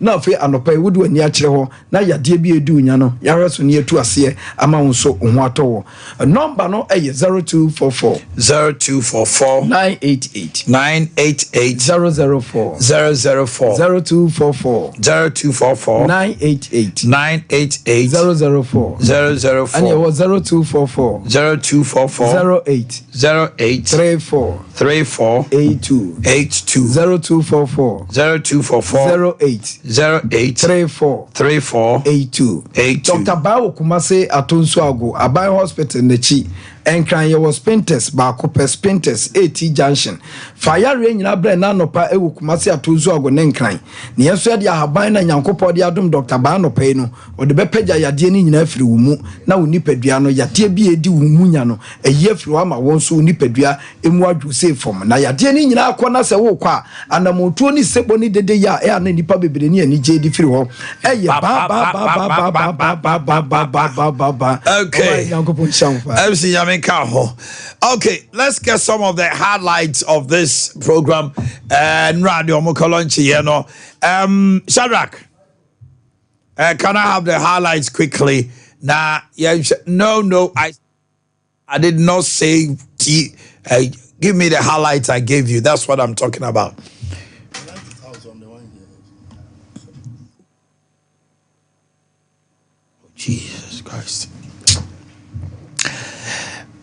na afi anopa wudu ani akire ho na yade bi edu nya no yare so ne etu ase ama wo so ho atowo number no 0244 988 004 0244 988 004 and it was 0244 08 34 82 0244 08 34 82 Dr. Bawo Kumase Atonso Ago Abai Hospital Nechi Enkran ye was Spinters Baako Spinters AT Junction Fire rain na bre na nopa ewu Kumase Atonso Ago Nenkran ne yeso de ahaban na Nyankopɔ de adom Dr. Ba no pɛ no o de bepagya yade ni nyina afiri wo mu na wo nipadua no yade bi edi wo mu nya no eyi afiri wa ma won so nipadua emu adwo se fom na yade ni nyina akɔ na se wo kɔ a anamotuo ni sebo ni dede ya e ana nipa bebre ni ani je di firi ho eye ba okay okay, let's get some of the highlights of this program and radio mokolonchi you know Shadrach can I have the highlights quickly now? No I did not say give me the highlights I gave you. That's what I'm talking about. Jesus Christ.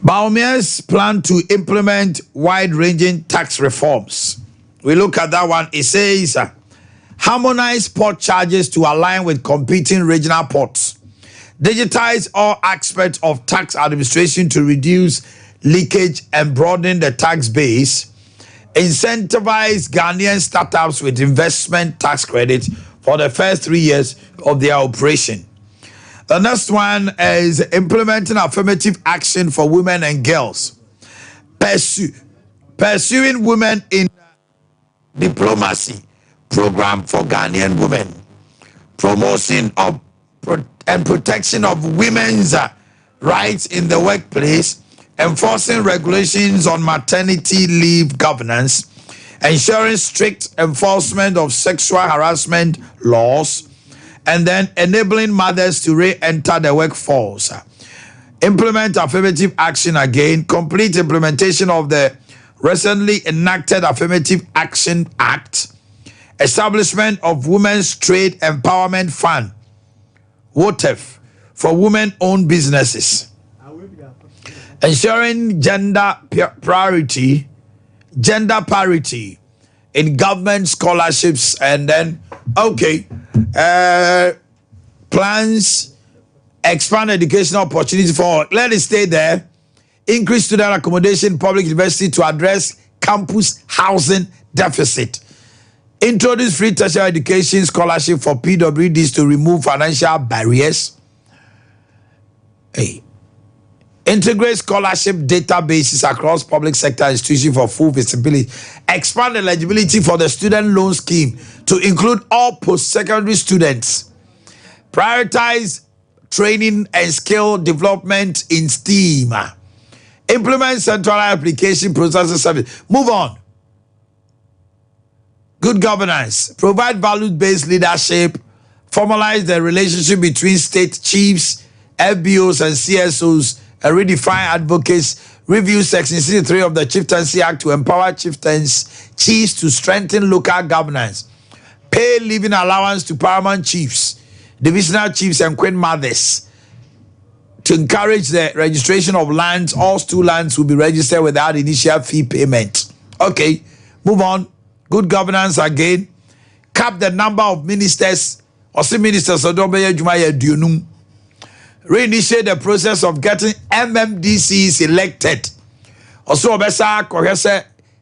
Baumia's plan to implement wide-ranging tax reforms. We look at that one. It says, harmonize port charges to align with competing regional ports. Digitize all aspects of tax administration to reduce leakage and broaden the tax base. Incentivize Ghanaian startups with investment tax credits for the first 3 years of their operation. The next one is implementing affirmative action for women and girls. Pursuing women in diplomacy program for Ghanaian women. Promotion of and protection of women's rights in the workplace. Enforcing regulations on maternity leave governance. Ensuring strict enforcement of sexual harassment laws. And then enabling mothers to re-enter the workforce. Implement affirmative action again. Complete implementation of the recently enacted Affirmative Action Act. Establishment of Women's Trade Empowerment Fund, WOTEF, for women-owned businesses. Ensuring gender parity in government scholarships. And then, plans, expand educational opportunity for all. Let it stay there. Increase student accommodation in public university to address campus housing deficit. Introduce free tertiary education scholarship for PWDs to remove financial barriers. Integrate scholarship databases across public sector institutions for full visibility. Expand eligibility for the student loan scheme to include all post-secondary students. Prioritize training and skill development in STEAM. Implement centralized application processing service. Move on. Good governance. Provide value-based leadership. Formalize the relationship between state chiefs, FBOs, and CSOs. And redefine advocates. Review Section 63 of the Chieftaincy Act to empower chiefs to strengthen local governance. Pay living allowance to paramount chiefs, divisional chiefs, and queen mothers. To encourage the registration of lands, all stool lands will be registered without initial fee payment. Okay, move on. Good governance again. Cap the number of ministers. Ministers reinitiate the process of getting MMDCs elected. Also,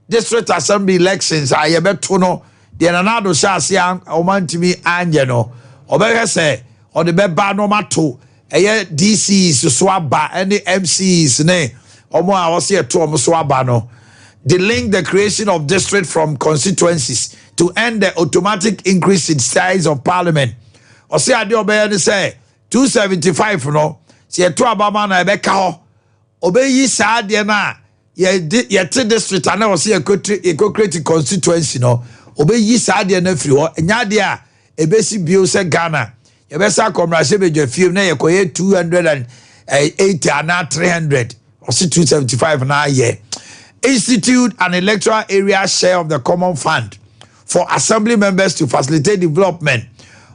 district assembly elections. I beto no. The anado shasi omantimi anjeno. Obehese or the beba no mato. DCs swaba any MCs ne. Omo awasi eto omo swaba no. Delaying the creation of district from constituencies to end the automatic increase in size of parliament. Osi ade obeye say 275 no se eto abama na ebeka ho obeyi saa de na ye district na osi ekocreate constituency no obeyi saa de na free ho enya de a ebesi bio se Ghana yebesa commercial bedwafie na yekoye 280 and 300 or 275 na ye institute an electoral area share of the common fund for assembly members to facilitate development.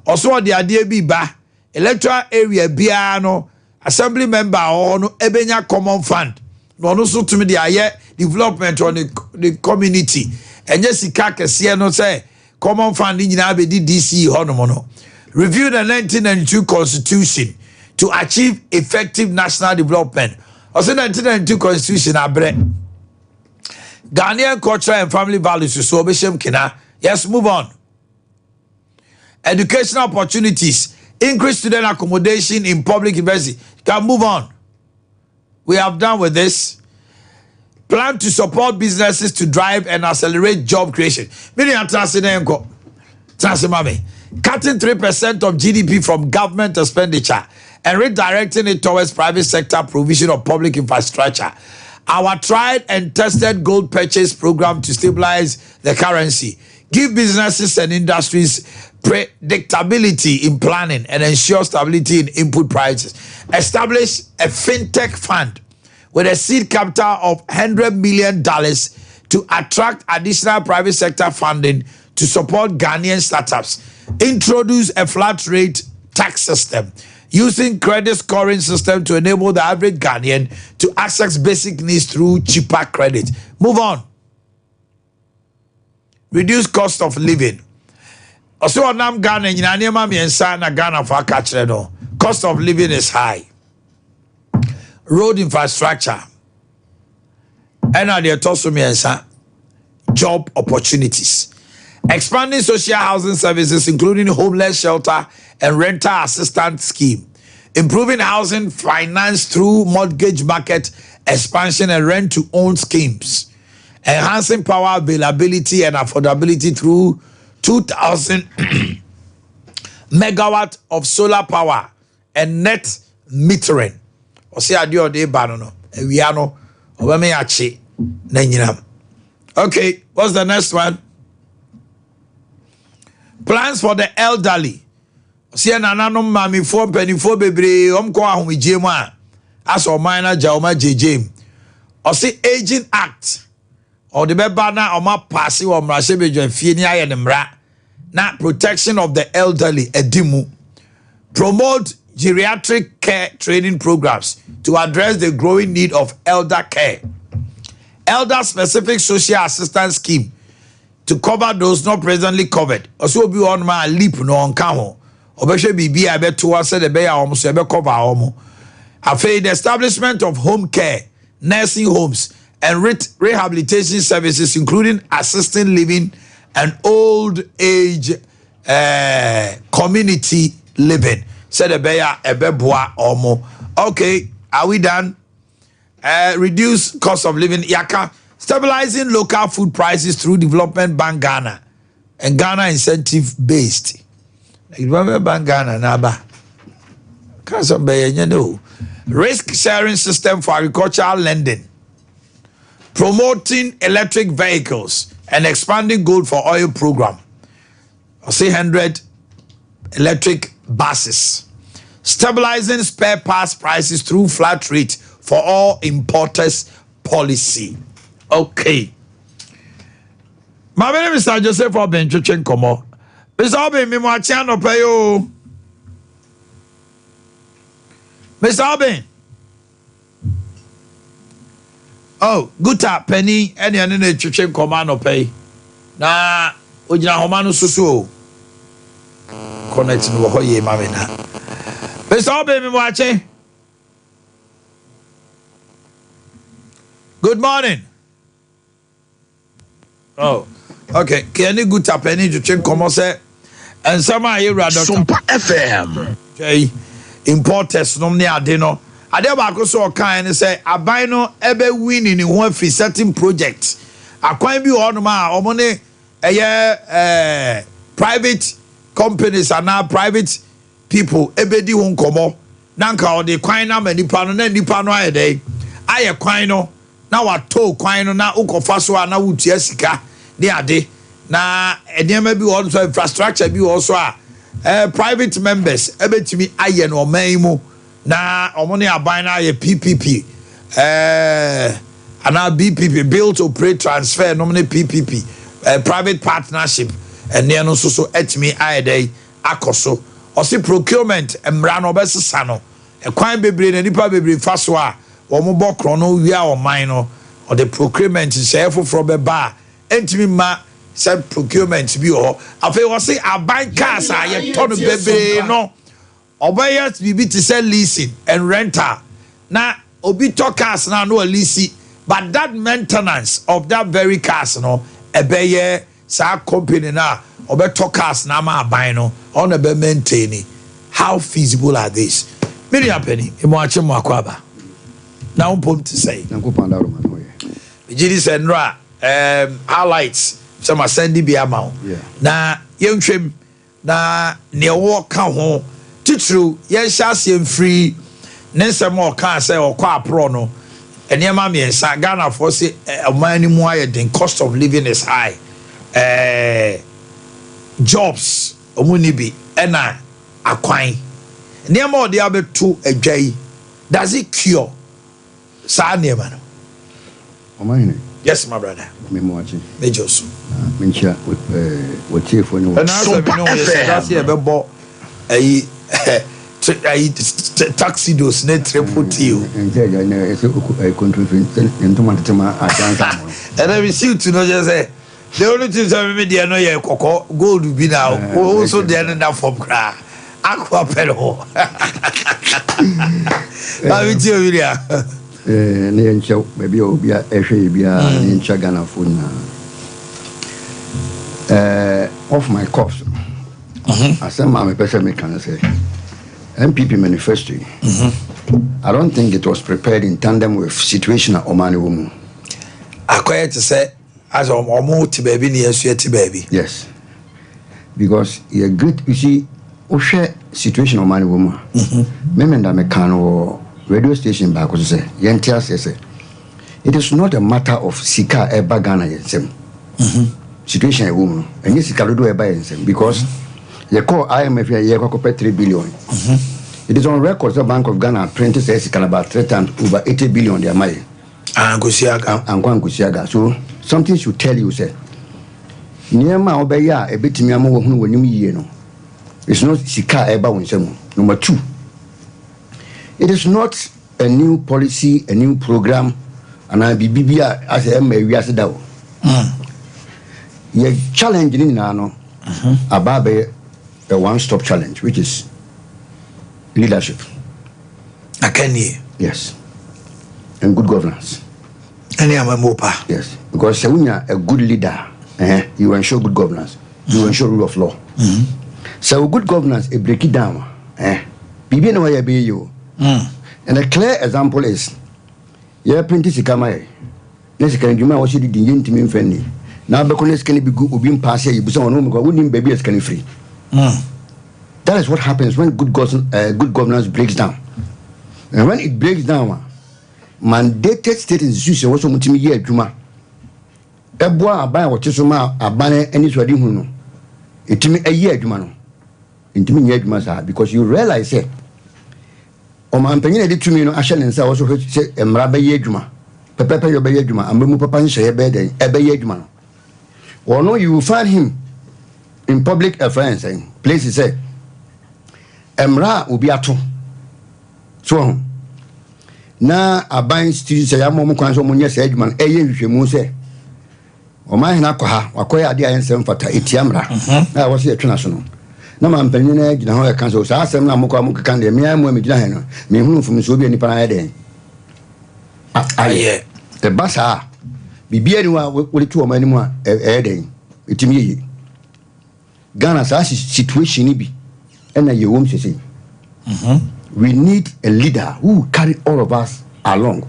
Also the idea be ba electoral area bia no assembly member or no ebenya common fund no no so to me the aye development on the community enye sika kese no say common fund nyina be di DC hono no. Review the 1992 constitution to achieve effective national development. Also 1992 constitution abre Ghanaian culture and family values so obeshem kina. Yes, move on. Educational opportunities, increase student accommodation in public university. Can move on. We have done with this. Plan to support businesses to drive and accelerate job creation. Meaning, cutting 3% of GDP from government expenditure and redirecting it towards private sector provision of public infrastructure. Our tried and tested gold purchase program to stabilize the currency, give businesses and industries predictability in planning and ensure stability in input prices. Establish a fintech fund with a seed capital of $100 million to attract additional private sector funding to support Ghanaian startups. Introduce a flat rate tax system using credit scoring system to enable the average Ghanaian to access basic needs through cheaper credit. Move on. Reduce cost of living. Also, Nam Ghana in na Ghana for catch no. Cost of living is high. Road infrastructure. And the toso job opportunities. Expanding social housing services, including homeless shelter and rental assistance scheme. Improving housing finance through mortgage market expansion and rent-to-own schemes. Enhancing power availability and affordability through 2,000 megawatt of solar power and net metering. Okay, what's the next one? Plans for the elderly. See nanano mami fo penifo bebre omko ahomije mu a aso minor jaoma jejem. O see aging act or the beba na oma pass wo mrahye bedwafie ni aye ne mra na protection of the elderly edimu. Promote geriatric care training programs to address the growing need of elder care. Elder specific social assistance scheme to cover those not presently covered. Also be on my leap no on camo. Obeshe bibi abeto ase de be ya almost ebe cover omo. After the establishment of home care, nursing homes, and rehabilitation services, including assisted living and old age community living. Said the be ya ebe boa omo. Okay, are we done? Reduce cost of living. Yaka. Stabilizing local food prices through Development Bank Ghana and Ghana incentive based. Development Bank Ghana naba. Risk sharing system for agricultural lending. Promoting electric vehicles and expanding gold for oil program. I'll say 100 electric buses. Stabilizing spare parts prices through flat rate for all importers policy. Okay. My name is Mr. Joseph Obin Chuchen Komo. Mr. Obin, me mwachi no pay yo. Mr. Obin. Oh, guta penny any ane Chuchen Komo no pay. Na ojina homa no susu. Connect no ho ye mame na. Mr. Obin, me mwachi. Good morning. Oh, okay. Can you go to penny to check come say and some are here rather Sompa FM. Okay. Importers no ne ade no. Ade ba ko so kan ne say aban no ebe win in one free certain project. Akwan bi ho no ma omo ne private companies and now private people ebe di ho nkomo. Nanka o de kwan na manipa no na nipa no ayede. Aye kwan no na wato kwan no na ukofa so na wutua sika ne ade na enema bi won so infrastructure bi also a private members ebetimi aye no man mu na omo ne aban na aye PPP ana BPP, build to operate transfer no ne PPP private partnership and ne no so etimi aye dey akoso o se procurement emra no obesesa no ekwan bebre na nipa bebre fa so a omo bokro no wi a oman no or the procurement shefo from be ba entimi ma said procurement bi o afi wo say aban cars a ye to no bebe no obayas bibi to sell leasing and rental na obi to cars na no lease but that maintenance of that very cars no ebeye sa company na obeto cars na ma aban no on be maintain. How feasible are these? Many penny e mo ache mo akwaba na umpom to say nankopanda ro man hoye jidi senra highlights some send bi ama na yenhwem na ne wo ka ho titru yen hyase free nensem o ka say o kwa apro no enema miensa Ghana for say omani mu aye den cost of living is high jobs omuni bi ena akwan enema o de abeto adwai does it cure sa enema no Omanhene? Yes, my brother. Me moachi. Me joso. Menchia with chief when you Sompa that's here bebo taxi dos net triple T. And a contribution into Mantama at And I receive to know just say the only things I made there no ye coco gold be now also there enough from cra aqua pedal. I will tell you ne nche maybe obia ehwe bia ne nche Ghana phone off my course asema me pese me can say MPP manifesto I don't think it was prepared in tandem with situation at Omani woman akoye to say as omo ti baby ne yesu ti baby yes because you great you see o share situation Omani woman me menda me kan wo radio station back was say yentia say it is not a matter of sika eba Ghana yensem situation a woman and yes sika do eba yensem because you call IMF ye ko 3 billion it is on record the Bank of Ghana printed says sika about 3 times over 80 billion they am Angusiaga so something should tell you say niema obeya e betimi am wo hunu wonim yie no it's not sika eba wonsem. Number 2, it is not a new policy, a new program, and I be BBA as a we as a You're challenging Nano about a one-stop challenge, which is leadership. I can hear. Yes. And good governance. And I'm a mopa. Yes. Because when you're a good leader, you ensure good governance, you ensure rule of law. So good governance, it break it down. BBA no way be you. And a clear example is, yeah, printed Sikamae. Let's can you what you did in Intimate friendly. Now, because can be good, being passed, you wouldn't baby as can free. That is what happens when good governance breaks down. And when it breaks down, mandated state institutions also multi-year Juma. Eboa buy what you suma a banner any sweating huno. It me a year Jumano. Intimate year Juma, because you realize it. Oman penye de tumi no ahye nensa wo so hwe emra ba ye adwuma pepepe yo ba ye adwuma amemu papa nhye be den e ba ye adwuma no wono you will find him in public affairs and places say emra obi ato so na aban stu say amom kwan so monye say adwuma e ye hwehwemu say Omanhene akwa wakoya ade ayensem fata etiamra na wo se etwena so no na mampanyin na gina ho ka so sa asem na mokwa mokka de me amu me gina he no me hunu fum so bi ani pa na den aye the basa bibia ni wa wole tu omani mu a den etimi yi Ghana sa situation ni bi na ye wom sese we need a leader who will carry all of us along.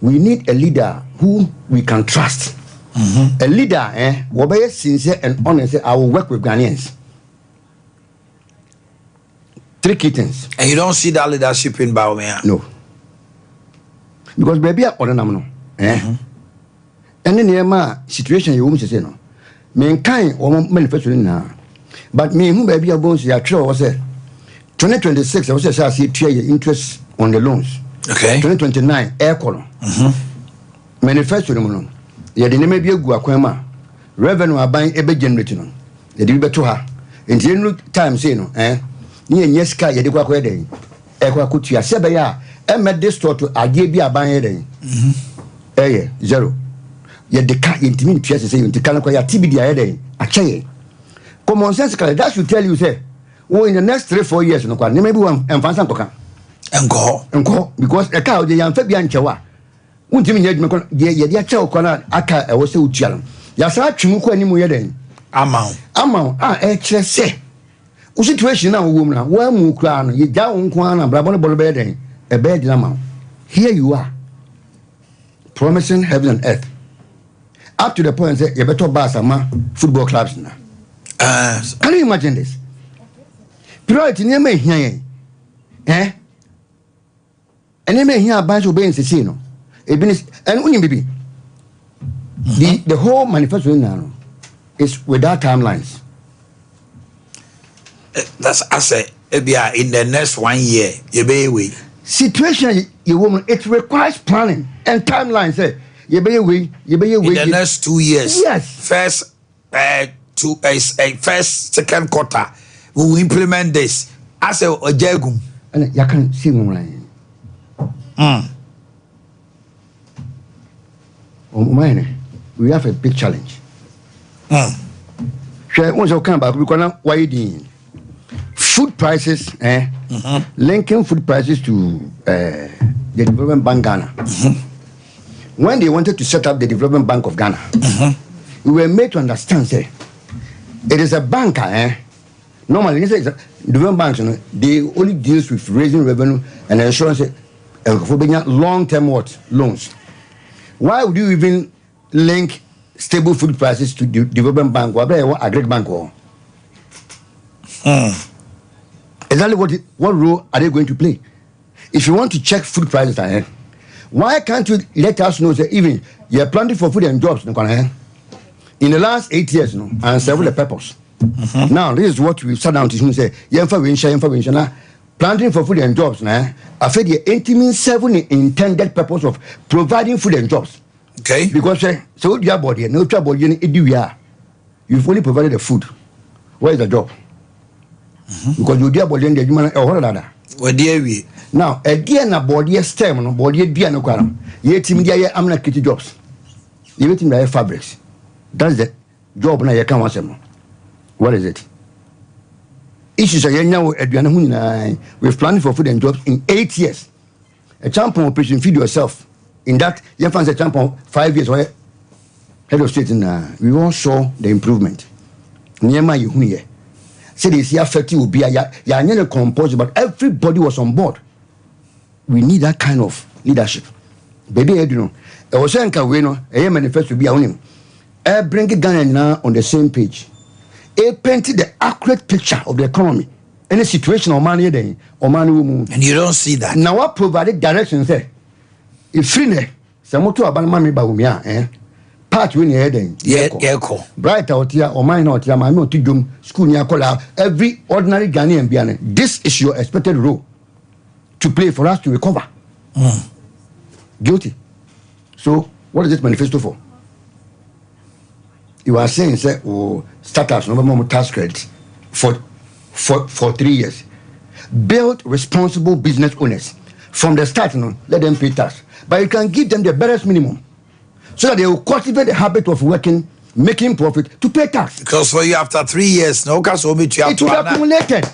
We need a leader who we can trust. A leader will be sincere and honest. I will work with Ghanaians. 3 key things. And you don't see that leadership in Baumea? No. Because baby are ordinary. And then the situation you won't say no. Mankind or manufacturing now. But me who baby bones ya true was 2026 I was say see interest on the loans. Okay. 2029 air column. Manifesto no. Ya de neme bi egu akwan revenue aban ebe generate no. Ya de bi beto ha. Enti enu time say no ni enye sika ya de kwa den. E kwa kutua se be ya e me distort to age bi aban ye den. Zero. Ya de ka intimi tua se you tika na kwa ya TBD ya den. Akyeye. Common sense that should tell you say in the next 3-4 years no kwa maybe one enfansa nkoka enko because e ka o de yamfa bia nchewa untimi nya adwuma ko ye de acha ko na aka e wo se utua no ya sa twemu ko animu ye den amount e kire se o situation na wo mu na wa mu kura no ye ja wo nko na bra bolo be den e be di na ma here you are promising heaven and earth up to the point say you better pass ama football clubs na. Can you imagine this? Priority near me here, and they may hear a bunch of being no. And only baby. The whole manifesto now is without timelines. That's I say in the next 1 year, you be away. Situation you woman it requires planning and timelines. Say you be away, In the next 2 years. Yes. First first second quarter we will implement this as a ojegum and you can see woman. We have a big challenge. Once you come back, we can widen food prices, linking food prices to the Development Bank Ghana. When they wanted to set up the Development Bank of Ghana, we were made to understand, say, it is a banker, Normally, Development banks, they only deals with raising revenue and insurance for long-term loans. Why would you even link stable food prices to Development Bank or Agri Bank? Exactly what role are they going to play? If you want to check food prices, why can't you let us know that even you're planning for food and jobs in the last 8 years, and serve the purpose? Now, this is what we sat down to say, planting for food and jobs. I feel the intimate 7 intended purpose of providing food and jobs. Okay. Because so your body, no trouble, you've only provided the food. Where is the job? Because you dear body, the human where dear we now a dear na body stem, no body dear no column. Yet, I'm not kitty jobs. You think I have fabrics. That's the job na you can watch them. What is it? Issues are now at the we've planned for food and jobs in 8 years. A champion operation, feed yourself. In that, you find a champion 5 years. Head of state, we all saw the improvement. Niema Yuhunie. Said this year 30 will be a composed, but everybody was on board. We need that kind of leadership. Baby, you know, I was saying, a manifesto be on him. Bring Ghana now on the same page. Painted the accurate picture of the economy. Any situation or money then or money will move. And you don't see that. Now what provided directions there? If free some motor about mammy baumia, part win your head bright out here or mine out here, my to school near Kola, every ordinary Ghanaian Biane. This is your expected role to play for us to recover. Guilty. So what is this manifesto for? You are saying, say, startups, no more tax credit for 3 years. Build responsible business owners from the start. Let them pay tax, but you can give them the barest minimum, so that they will cultivate the habit of working, making profit to pay tax. Because for you, after 3 years, no cash will be to it will be accumulated.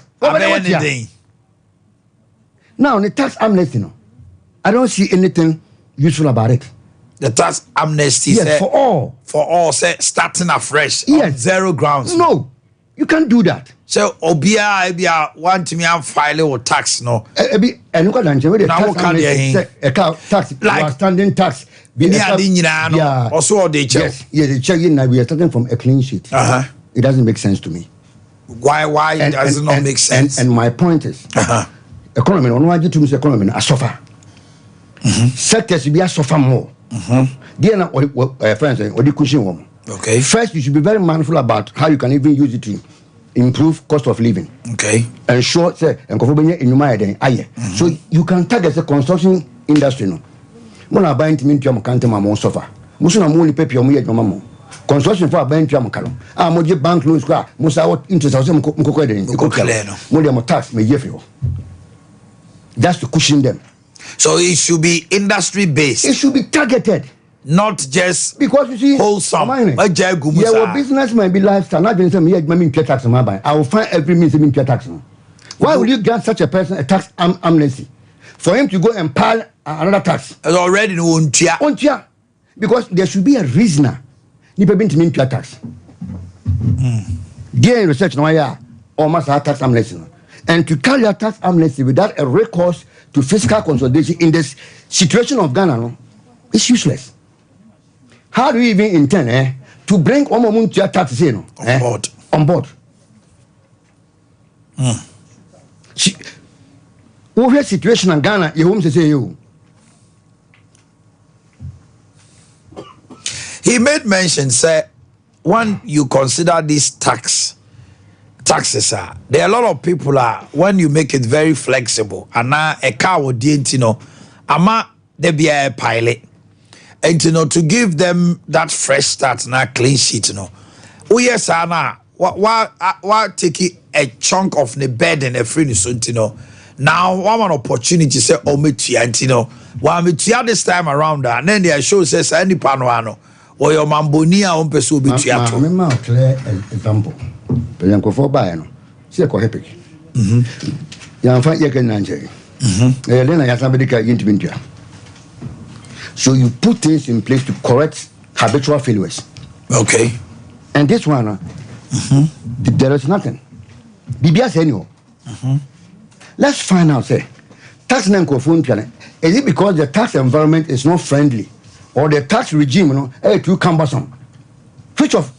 Now the tax amnesty, I don't see anything useful about it. The tax amnesty, yes, for all, say starting afresh, yes, on zero grounds. No, you can't do that. So Obia want me and file or tax no. And look at tax, like standing tax. Yeah. Also they check. Yes, they check in. Now we are starting from a clean sheet. It doesn't make sense to me. Why does it not make sense? And my point is, economy. On why to economy a suffer. Sectors be a suffer more. Dear friends, or the cushion woman. Okay. First, you should be very mindful about how you can even use it improve cost of living. Okay. Ensure say enkofo in aye. So you can target the construction industry no. Mo na buy ntimi ntua mo kante ma mo suffer. Mo so na mo ni pepe mo ye dwuma mo. Construction for buy ntua mo kalo. Ah mo je bank loans kwa mo sa what interest say mo ko den. Mo dey mo tax me ye fio. Just to cushion them. So it should be industry based. It should be targeted. Not just because you see wholesome. Your business might be lifestyle. Not just me tax on my buy. I will find every means to pay tax. Why would you grant such a person a tax amnesty? For him to go and pile another tax. It's already on tia. Because there should be a reasoner. Nipa bin to pay tax. There research no ya almost a tax amnesty. And to carry a tax amnesty without a recourse to fiscal consolidation in this situation of Ghana, no, it's useless. How do you even intend to bring Omomuntia tax on board? Over situation in Ghana, you won't say you. He made mention, say, when you consider these taxes, there are a lot of people when you make it very flexible, and now a car would ama there be a pilot. And to give them that fresh start now clean sheet, oh yes, Anna, why take a chunk of the bed and a free now one opportunity say me this time around and then they show says any panuano or your mambonia on pursue be clear example. But for buy no. See a happy. Ya find you can answer. Then I have somebody can so you put things in place to correct habitual failures. Okay. And this one, there is nothing. BBS annual. Let's find out, say, tax is it because the tax environment is not friendly or the tax regime, too cumbersome? Which of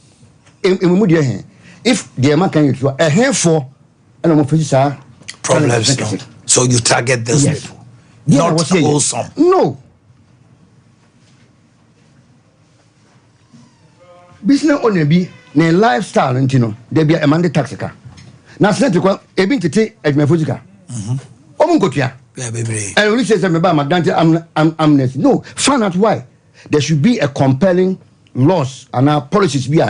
if the amount can you a handful and I'm problems. So you target those people. Not wholesome. No. Business owner be ne lifestyle there be a mandate tax car. Now set to a bit to take at my physical. And only says I'm about my amnesty. No, find out why. There should be a compelling laws and our policies be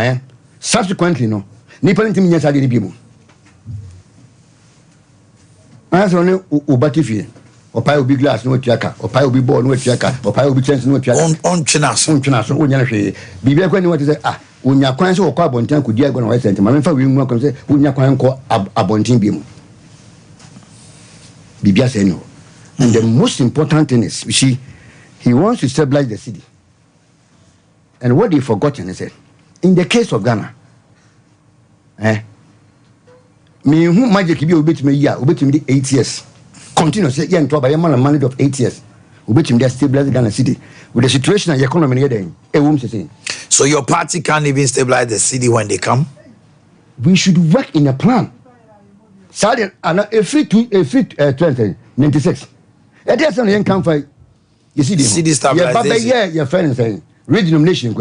subsequently no. Nippon intimidates are the people. As only Ubatifi. Or pie will be glass, no chaka, or pie will be born, no chaka, or pie will be chance, no chaka. On Chinas, when you be very when you want to say, when your coins or carbon tank could go on, I sent him. I'm for you, welcome, say, when your coin call Abontin beam. Bibia Seno. And the most important thing is, you see, he wants to stabilize the city. And what they forgotten is that in the case of Ghana, me who magic be obey me, yeah, obey me 8 years. Continue say yeah, by a man a mandate of 8 years. Obey him there stabilize Ghana city with the situation and the economy here. So your party can't even stabilize the city when they come. We should work in a plan. Sadly, and a free 2096. It is only income for you see the city stabilization. Yeah, your friend saying regional nation.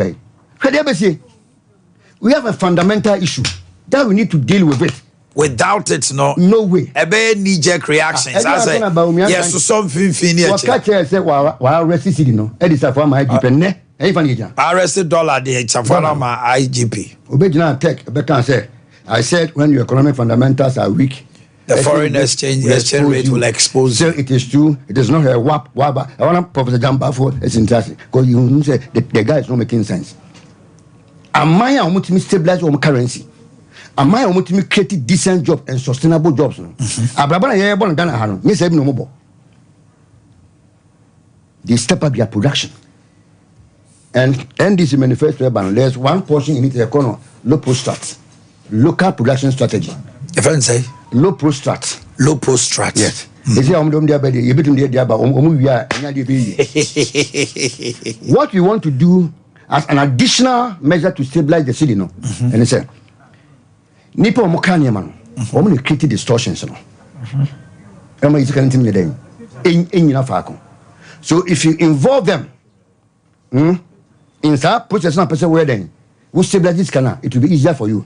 We have a fundamental issue that we need to deal with it. Without it, no way. A bad knee-jerk reactions. I say, yes, so something finished. What catch I say, well, arrested, it is a form of IGP. Arrested dollar, it's a form of IGP. Obedient tech, better say. I said, when your economic fundamentals are weak, the foreign exchange rate will expose you. So it is true. It is not a wabba. I want Professor Jamba for it's interesting because you say the guy is not making sense. Am I want to stabilize our currency? Am I want to create decent jobs and sustainable jobs? They step up their production. And NDC manifesto, there's one portion in it, low post-strat. Local production strategy. If I say low post-strat. Low post-strat. Yes. What we want to do as an additional measure to stabilize the city, no? And they say, Nipo Mokanya man, woman created distortions, no? So if you involve them in that process, not person where then, we stabilize this canal, it will be easier for you.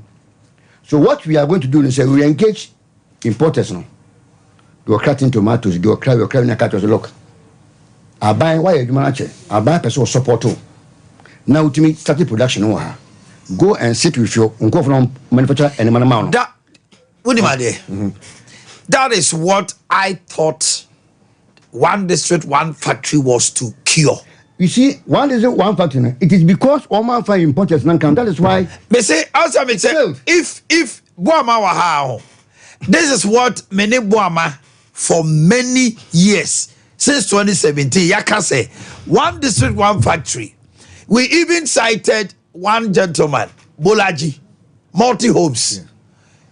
So what we are going to do is we engage importers now. They are cutting tomatoes, they are cutting tomatoes. Look, I buy why you manage. I buy person support too. Now to me starting production over. Go and sit with your uncle from manufacturer and man. That is what I thought one district, one factory was to cure. You see, one district, one factory. It is because all my fire importers non come. That is why They say, also me say, if Boama wa this is what many Boama for many years since 2017. Yaka say one district, one factory. We even cited one gentleman, Bolaji, multi-homes,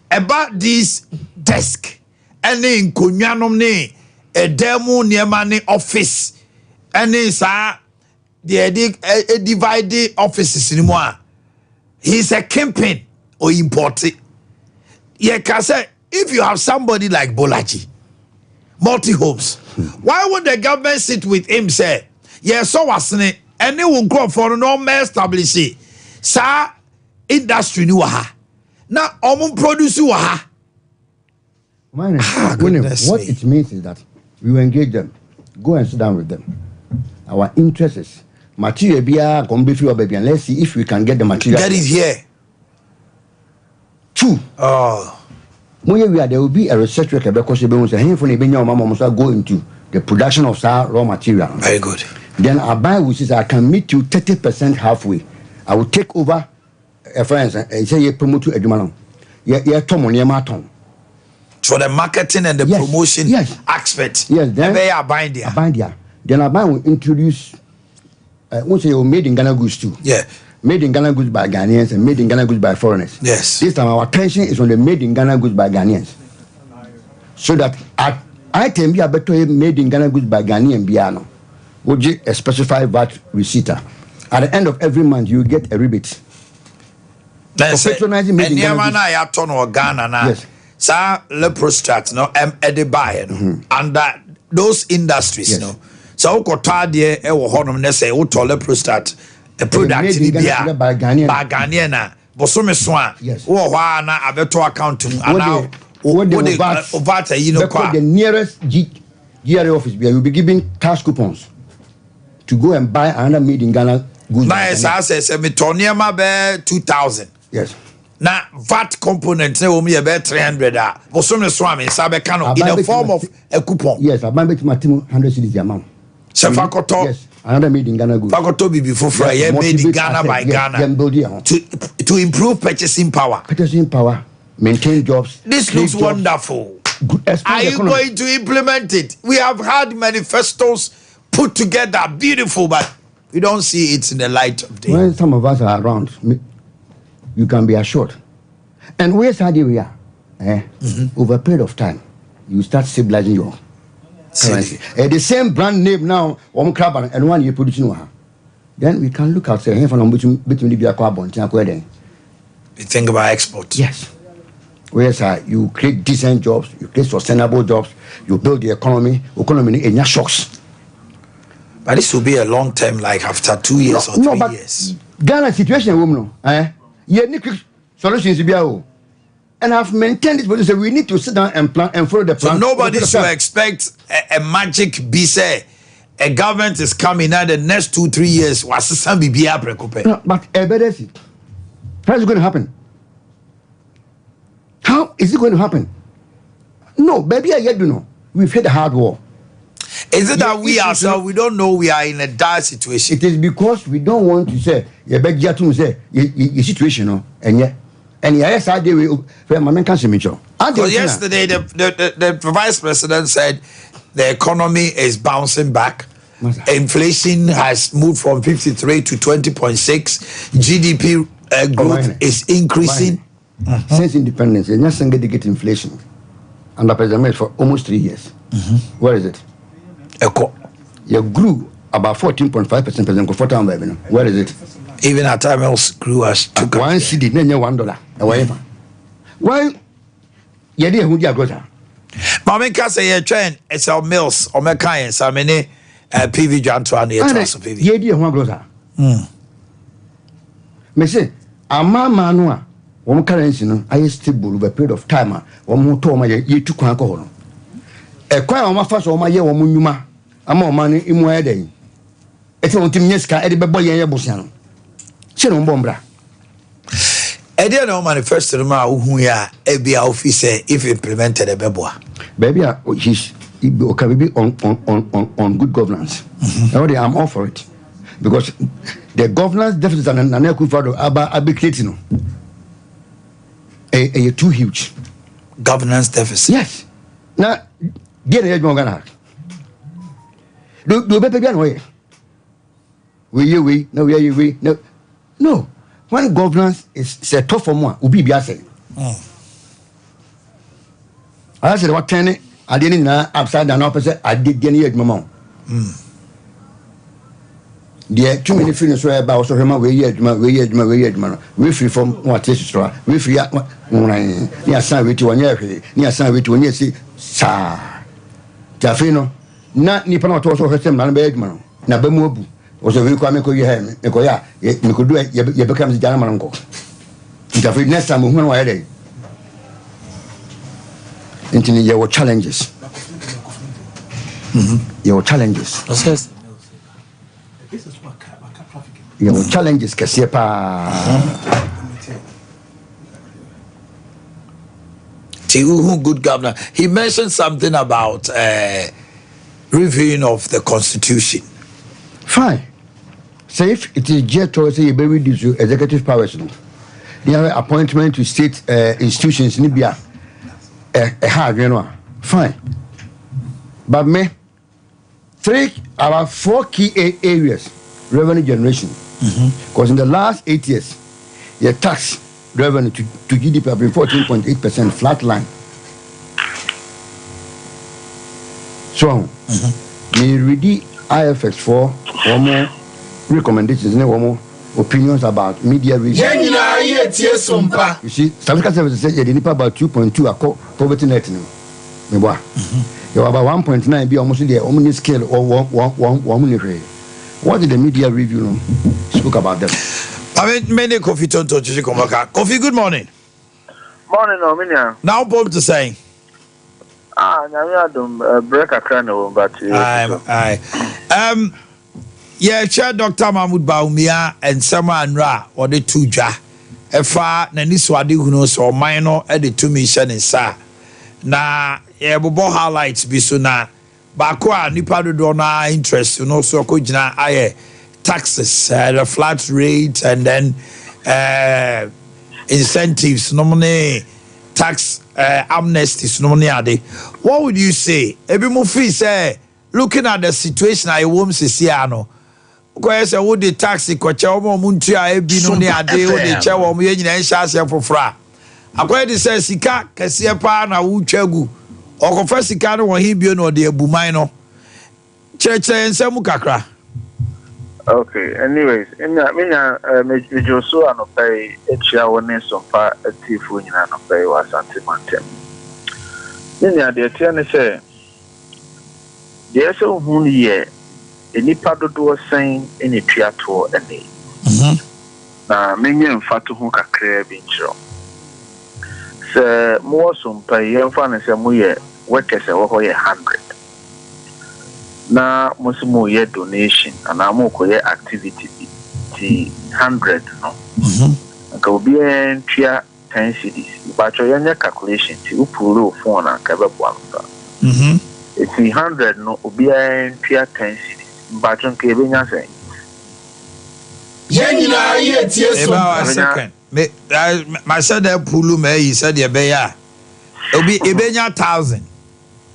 about this desk, and in Kunyanom a demo near office, and is the divided offices anymore. He's a campaign or imported. Yeah, can say if you have somebody like Bolaji, multi-homes, why would the government sit with him? Say, yeah, so wasn't it? And they won't go for no more establish it. Sa industry ni waha. Na omun produce waha. What it means is that we will engage them, go and sit down with them. Our interest is material bia kombe fi baby, and let's see if we can get the material. Get it here. 2. When we are there will be a research work because go into the production of raw material. Very good. Then I buy which is I can meet you 30% halfway. I will take over a friend and say you promote to Edumano. Yeah, Tom on your maton. For the marketing and the promotion aspect. Yes, then they are buying there. Then I will introduce once you made in Ghana goods too. Yeah. Made in Ghana goods by Ghanaians and made in Ghana goods by foreigners. Yes. This time our attention is on the made in Ghana goods by Ghanaians. So that I can be a better made in Ghana goods by Ghanaian Biano. Would you a specified VAT receipt? At the end of every month, you get a rebate. That's it. Patronizing made in Ghana goods. Yes. Sa leprostrat no buy no under those industries no. So ko tade e wo honom ne say wo to leprostrat a product ni bia by Ghanaian na bosome so a wo ho na abeto account ana what the you know kwa the nearest GRA office you will be giving cash coupons to go and buy another made in Ghana goods. Nice, I say me toniema be 2,000. Yes. Now VAT component will be about 300. But some swami in the form of a coupon. Yes, I buy my team 100 cities amount. So Fakoto, yes, another made in Ghana goods. Fakoto be before Friday, made in Ghana by Ghana to improve purchasing power. Purchasing power, maintain jobs. This looks wonderful. Are you going to implement it? We have had manifestos put together, beautiful, but we don't see it in the light of day. When some of us are around, you can be assured. And where's how we are? Over a period of time, you start stabilizing your currency. The same brand name now, and 1 year producing. Then we can look at say, between we think about export. Yes. Whereas you create decent jobs, you create sustainable jobs, you build the economy in your shocks. But this will be a long term, like after 2 years or 3 years. Ghana situation, woman, you need quick solutions to be out. And I've maintained this position. We need to sit down and plan and follow the plan. So nobody should expect a magic be say a government is coming out the next 2-3 years. No, but how is it going to happen? How is it going to happen? No, baby, I yet do know. We've had a hard war. Is it that we ourselves, we don't know we are in a dire situation? It is because we don't want to say, you beg you to say, your situation, and yet, and yes, I did. Because yesterday, the vice president said the economy is bouncing back. Inflation has moved from 53 to 20.6. GDP growth is increasing. Since independence, you're not going to get inflation under President for almost 3 years. Where is it? You grew about 14.5%. Where is it? Even at times grew as one CD, $1. Why? You didn't who you go to. Mamma say a train, it's our mills or mechanics. So many PV Jantuan here to us. PV. You didn't want to go. Me say, a man, wɔn currency no ayɛ stable over a period of time a wɔn tɔ wɔn ayɛ tu kwan kɔ hɔ no ɛkwan a wɔn afa so wɔn ayɛ wɔn nnwuma ama wɔn no imu ayɛ dɛn ɛti wɔn ti nyɛ sika ɛde bɛbɔ yɛn yɛ bosia no kyɛn wɔn bɔ mbra ɛdeɛ na wɔn manifesto no ma ohun yɛ a ebi a ofi sɛ if implemented ɛbɛboa baabi a he's okay be on good governance already I'm all for it because the governance deficit and Nana Akufo-Addo aba creating no a too huge governance deficit. Yes. Now, get a young man. Do better than way. We no. When governance is set off for more, ubi biase. I said what 10 I didn't upside down opposite. I did get any mama. There too many feelings were about so him we free from what is we free near San with 1 year near San with 1 year see sa Jafino not Nippon also her same man bedman Nabamubu was a very comic you have Nicoya you could do it you become the German uncle Jafri next time when I day into your challenges your challenges your challenges good governor. He mentioned something about reviewing of the constitution. Fine. So if it is just to say you reduce your executive powers, you have appointment to state institutions in Libya. Fine. But me, about 4 key areas revenue generation. Because in the last 8 years, your tax revenue to GDP have been 14.8% flat line. So, we read the IFX for one more recommendations, one more opinions about media reach. You see, Statistical Services said you need about 2.2 poverty net. You have about 1.9 be almost the omni scale or one. What did the media review spoke about them? I mean, many coffee to Coffee, good morning. Morning, Ominia. Now, Bob to say. Now we break a cranial, but yeah, Chair Dr. Mahmoud Baumia and Sama and Ra or the two ja. Efa Naniswadi who knows or minor at the 2 mission in Sa. Na, yeah, Bobo highlights Bisuna. Bakwa nipa do na interest no so ko gina aye taxes the flat rate and then incentives no money tax amnesties no money ade. What would you say ebi mo feel say looking at the situation I wom sisi ano ko say wo the tax ko che wo mo ntua ebi no ne ade wo de che wo mo ye nyina nhya ase fofora akoye de say sika kese pa na wo twagu okofa sika no won hibio no de abuman no cheche nsemu kakra. Okay, anyways, me Joshua no pay echia woni Sompa atifu nyina no pay wa santimantem. Nyina de tia ne say de so hu ye enipa dodo sen eni tuato ene. Na menye mfato hu kakra bi nchiro. Se mo Sompa ye mfa ne se mo ye workers e wo ho ye 100. Na musimo ye donation and amoko ye activity ti 100 no. Nka obi en tua 10 cedis. But you your calculation ti upuro phone and ka be boamfa. It's 100 no obi en tua 10 cedis. But you nke be nya say. Yenina ye tie so second. Me my said that pulu me he said ye be ya. Obi ebenya 1000.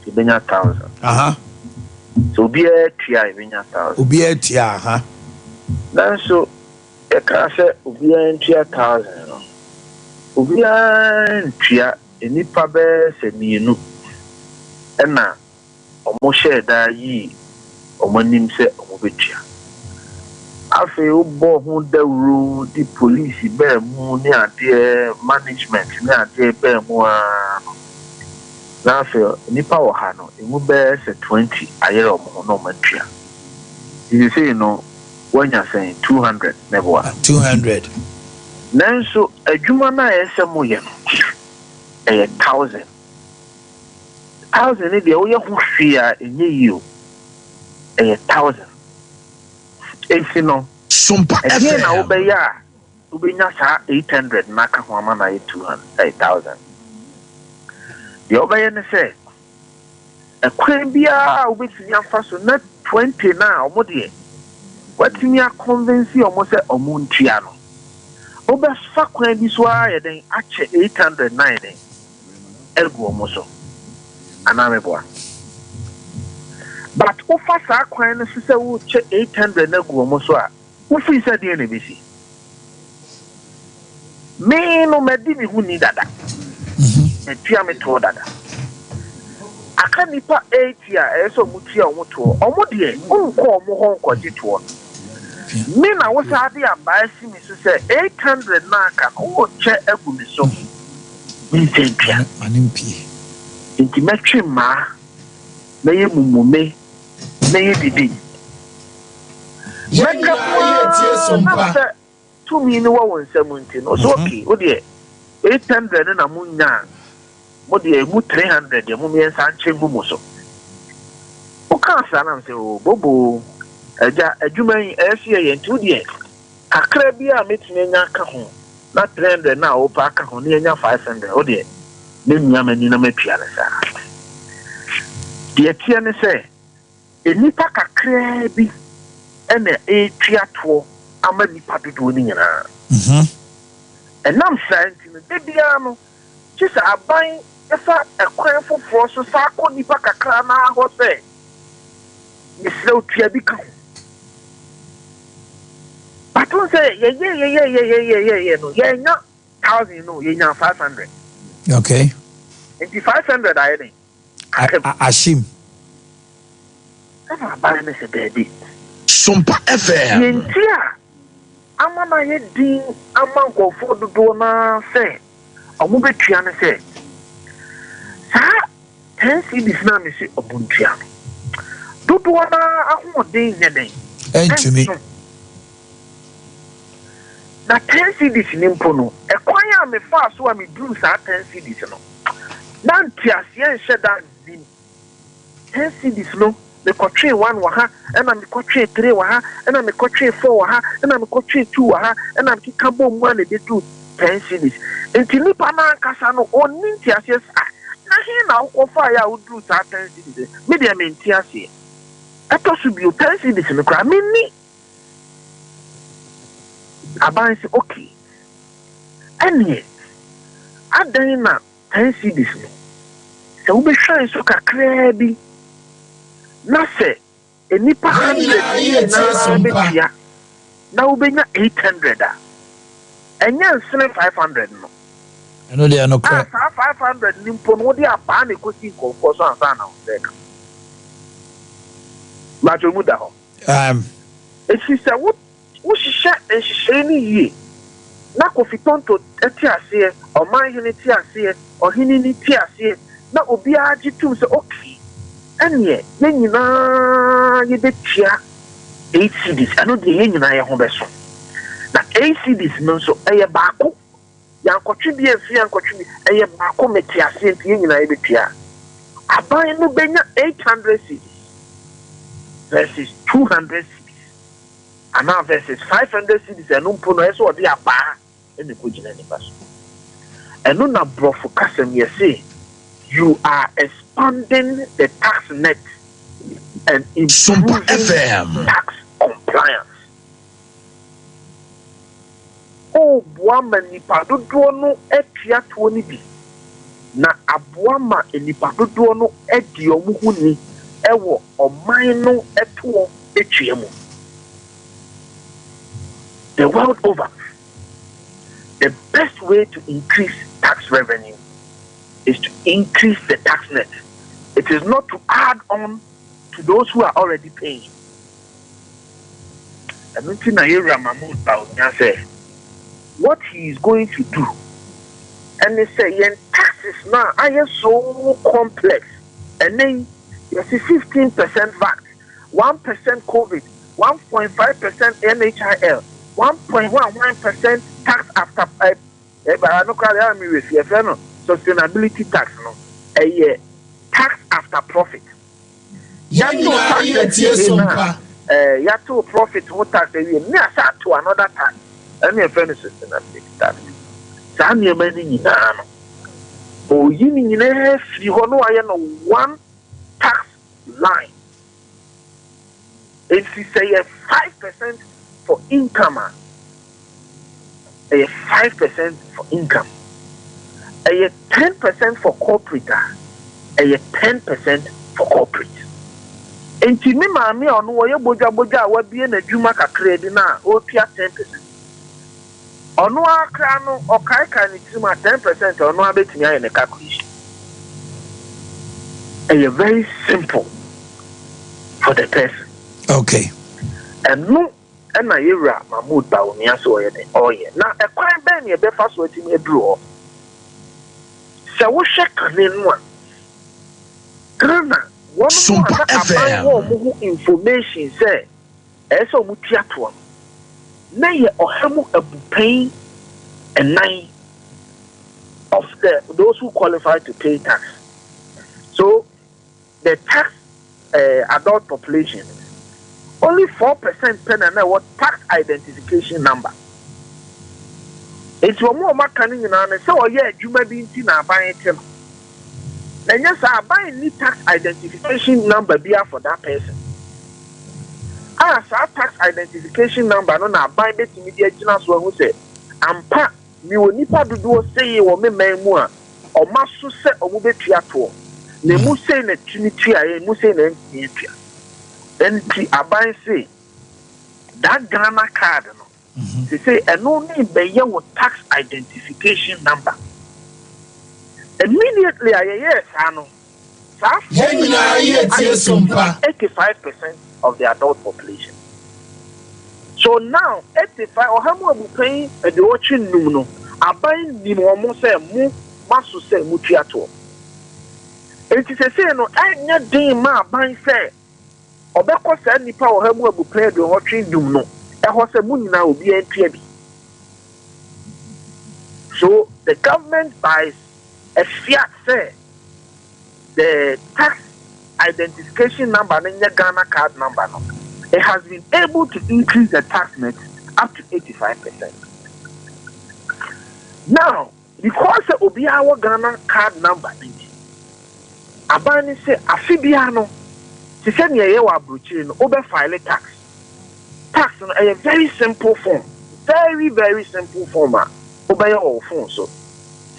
Ebenya 1000. So be a tia ebenya 1000. Obi a tia Then so e ka say obi a tia 1000 no. Obi a tia enipa be se mienu. E na omo share da yi omo nim se omo betua. Afe obo hu dawru di police be mu ni ade management ni ade be mu a na afe nipa wo ha no emu be se 20 ayere omo no matua. You say no when you saying 200 never 200 nanso adwuma na yɛsɛ mo yɛ no ɛyɛ 1,000 ne deɛ woyɛ ho hwee a ɛnyɛ yio ɛyɛ 1,000 esi no Sompa ɛdeɛ na wobɛyɛ a wobɛnya saa 800 na aka ho ama na yɛ 200,000 deɛ wobɛyɛ ne sɛ ɛkwan biara wobɛtumi afa so na 20 na ɔmo deɛ watumi akɔnvensi ɔmo sɛ ɔmo ntua no wobɛfa kwan bi so a yɛden akyɛ 800 na yɛden ɛgu ɔmo so anaa meboa but wofa saa kwan no so sɛ wokyɛ 800 na gu ɔmo so a wofiri sɛ deɛ na ɛbɛsi me no madi me ho ni dada metua me too dada aka nipa 80 a ɛyɛ sɛ ɔmo tua ɔmo too ɔmo deɛ wonkɔ ɔmo hɔ nkɔgye too no me na wo saa de abaa si me so sɛ 800 na aka no wokyɛ agu me so mensɛntua nti mɛtwe mmaa mɛyɛ mumume mɛyɛ didi mɛka sɛ tumi ne wɔ wo nsɛm nti no so okay wo deɛ 800 ne na mo nya mo deɛ mu 300 deɛ mo mmiɛnsa nkyɛ gu mo so woka saa nam sɛ o bobo agya adwuma yi ɛyɛ yɛ nti wo deɛ kakra bi a mɛtumi anya aka ho na 300 na a wopɛ aka ho ne anya 500 wo deɛ ne nua m'ani na matua ne saa deɛ tia ne sɛ enipa kakra bi ɛna ɛtua toɔ ama nipa dodoɔ ne nyinaa ɛnam saa nti no de biara no kye sɛ aban ɛfa ɛkwan foforɔ so saa kɔ nipa kakra na hɔ sɛ mesrɛ otua bi ka ho baton sɛ yɛyɛ no yɛnya 1,000 no yɛnya 500 okay nti 500 ayɛ den ashim ɛna aban ne sɛ baabi Sompa FM yɛnti a ama na yɛ din ama nkɔfoɔ dodoɔ na sɛ ɔmo bɛtua ne sɛ saa 10 cedis na me se ɔbontua no dodoɔ na ahoɔden nyɛ den ɛntumi na 10 cedis ne mpo no ɛkwan a mefaa so a meduru saa 10 cedis no na nteaseɛ nhyɛ da nim 10 cedis no mekɔtwee 1 wɔ ha ɛna mekɔtwee 3 wɔ ha ɛna mekɔtwee 4 wɔ ha ɛna mekɔtwee 2 wɔ ha ɛna mekeka bɔ mu a na ɛbɛdu 10 cedis nti nipa no ankasa no ɔnni nteaseɛ saa na he na wokɔfaa yɛ a woduru saa 10 cedis me deɛ mente aseɛ ɛtɔ so bio 10 cedis no koraa menni aban sɛ okay ɛneɛ adan na 10 cedis no sɛ wobɛhwɛn so kakraa bi na sɛ enipa 100 na bɛtua na wobɛnya 800 a ɛnyɛ nsene 500 no ɛno deɛ no kɔ saa 500 ni mpo no wode abaa ne kɔsi nkɔmfoɔ so ansa na wosɛ ka matwa mu da hɔ ɛfiri sɛ wohyehyɛ nhyehyɛe no yie na Kofi Tonto te aseɛ ɔmanhene te aseɛ ɔhene ni te aseɛ na obiara gye tum sɛ okay ɛneɛ yɛn nyinaa yɛbɛtua 8 cedis ɛno deɛ yɛn nyinaa yɛ ho bɛso na 8 cedis no nso ɛyɛ baako yɛankɔtwe bi amfi yɛankɔtwe bi ɛyɛ baako mete aseɛ nti yɛn nyinaa yɛbɛtua aban no bɛnya 800 cedis versus 200 cedis anaa versus 500 cedis ɛno mpo no ɛsɛ ɔde abaa ɛne kɔgyina nipa so ɛno na borɔfo kasɛm yɛse you are expanding the tax net and improving tax compliance. Oh, boama nipa dodoɔ no atua toɔ no bi na aboama nipa dodoɔ no adi ɔmo ho ni ɛwɔ ɔman no ɛtoɔ atua mu. The world over, the best way to increase tax revenue is to increase the tax net. It is not to add on to those who are already paying. And what he is going to do, and they say, "Yen taxes now are so complex, and then you see 15% VAT, 1% COVID, 1.5% NHIL, 1.11% tax after sustainability tax no a tax after profit. Yato profit who tax a year to another tax and a fairness sustainability tax. Sanya many nano. Oh, you know, one tax line. If you say a 5% for income, a 5% for income, a 10% for corporate, a 10% for corporate. And to me, mammy, on where boja would be in a Jumaka credit now, or 10%. On no crano or Kaikan, it's 10% or no bit in a calculation. And you're very simple for the person. Okay. And no, and I era Mahmoud Baunia so oh yeah. Now a crime ban your breakfast waiting a draw. So we check in one. Grana, one Sompa FM information say, as a mutiatuan. Nay or hemu a paying and 9 of those who qualify to pay tax. So the tax adult population only 4% pen and what tax identification number. It's one more canning in an so yeah, you may be in a buying him. And yes, I buy any tax identification number be for that person. As our tax identification number no na buy the immediate generals who say ampa mi woni pa dodo say wo me memu a o maso se o mu betua to na mu say na trinity a mu say na ntia then ti aban say that Ghana card no they say eno ni be ye wo tax identification number immediately yes ano sa 85% of the adult population. So now 85 or how much we paying the watching no aban ni mo say mu maso say mutiato. It is say no anya din ma aban say obekọ say nipa o ha mu abu pay the watching no e ho say mu nyina obi antua bi. So the government buys a fiat say the tax identification number and the Ghana card number. No. It has been able to increase the tax net up to 85%. Now, because the Obiawa Ghana card number, Abani say Afibiano, she said near Bruchin, over file tax. Tax in a very simple form. Very, very simple form. Obey all phone so.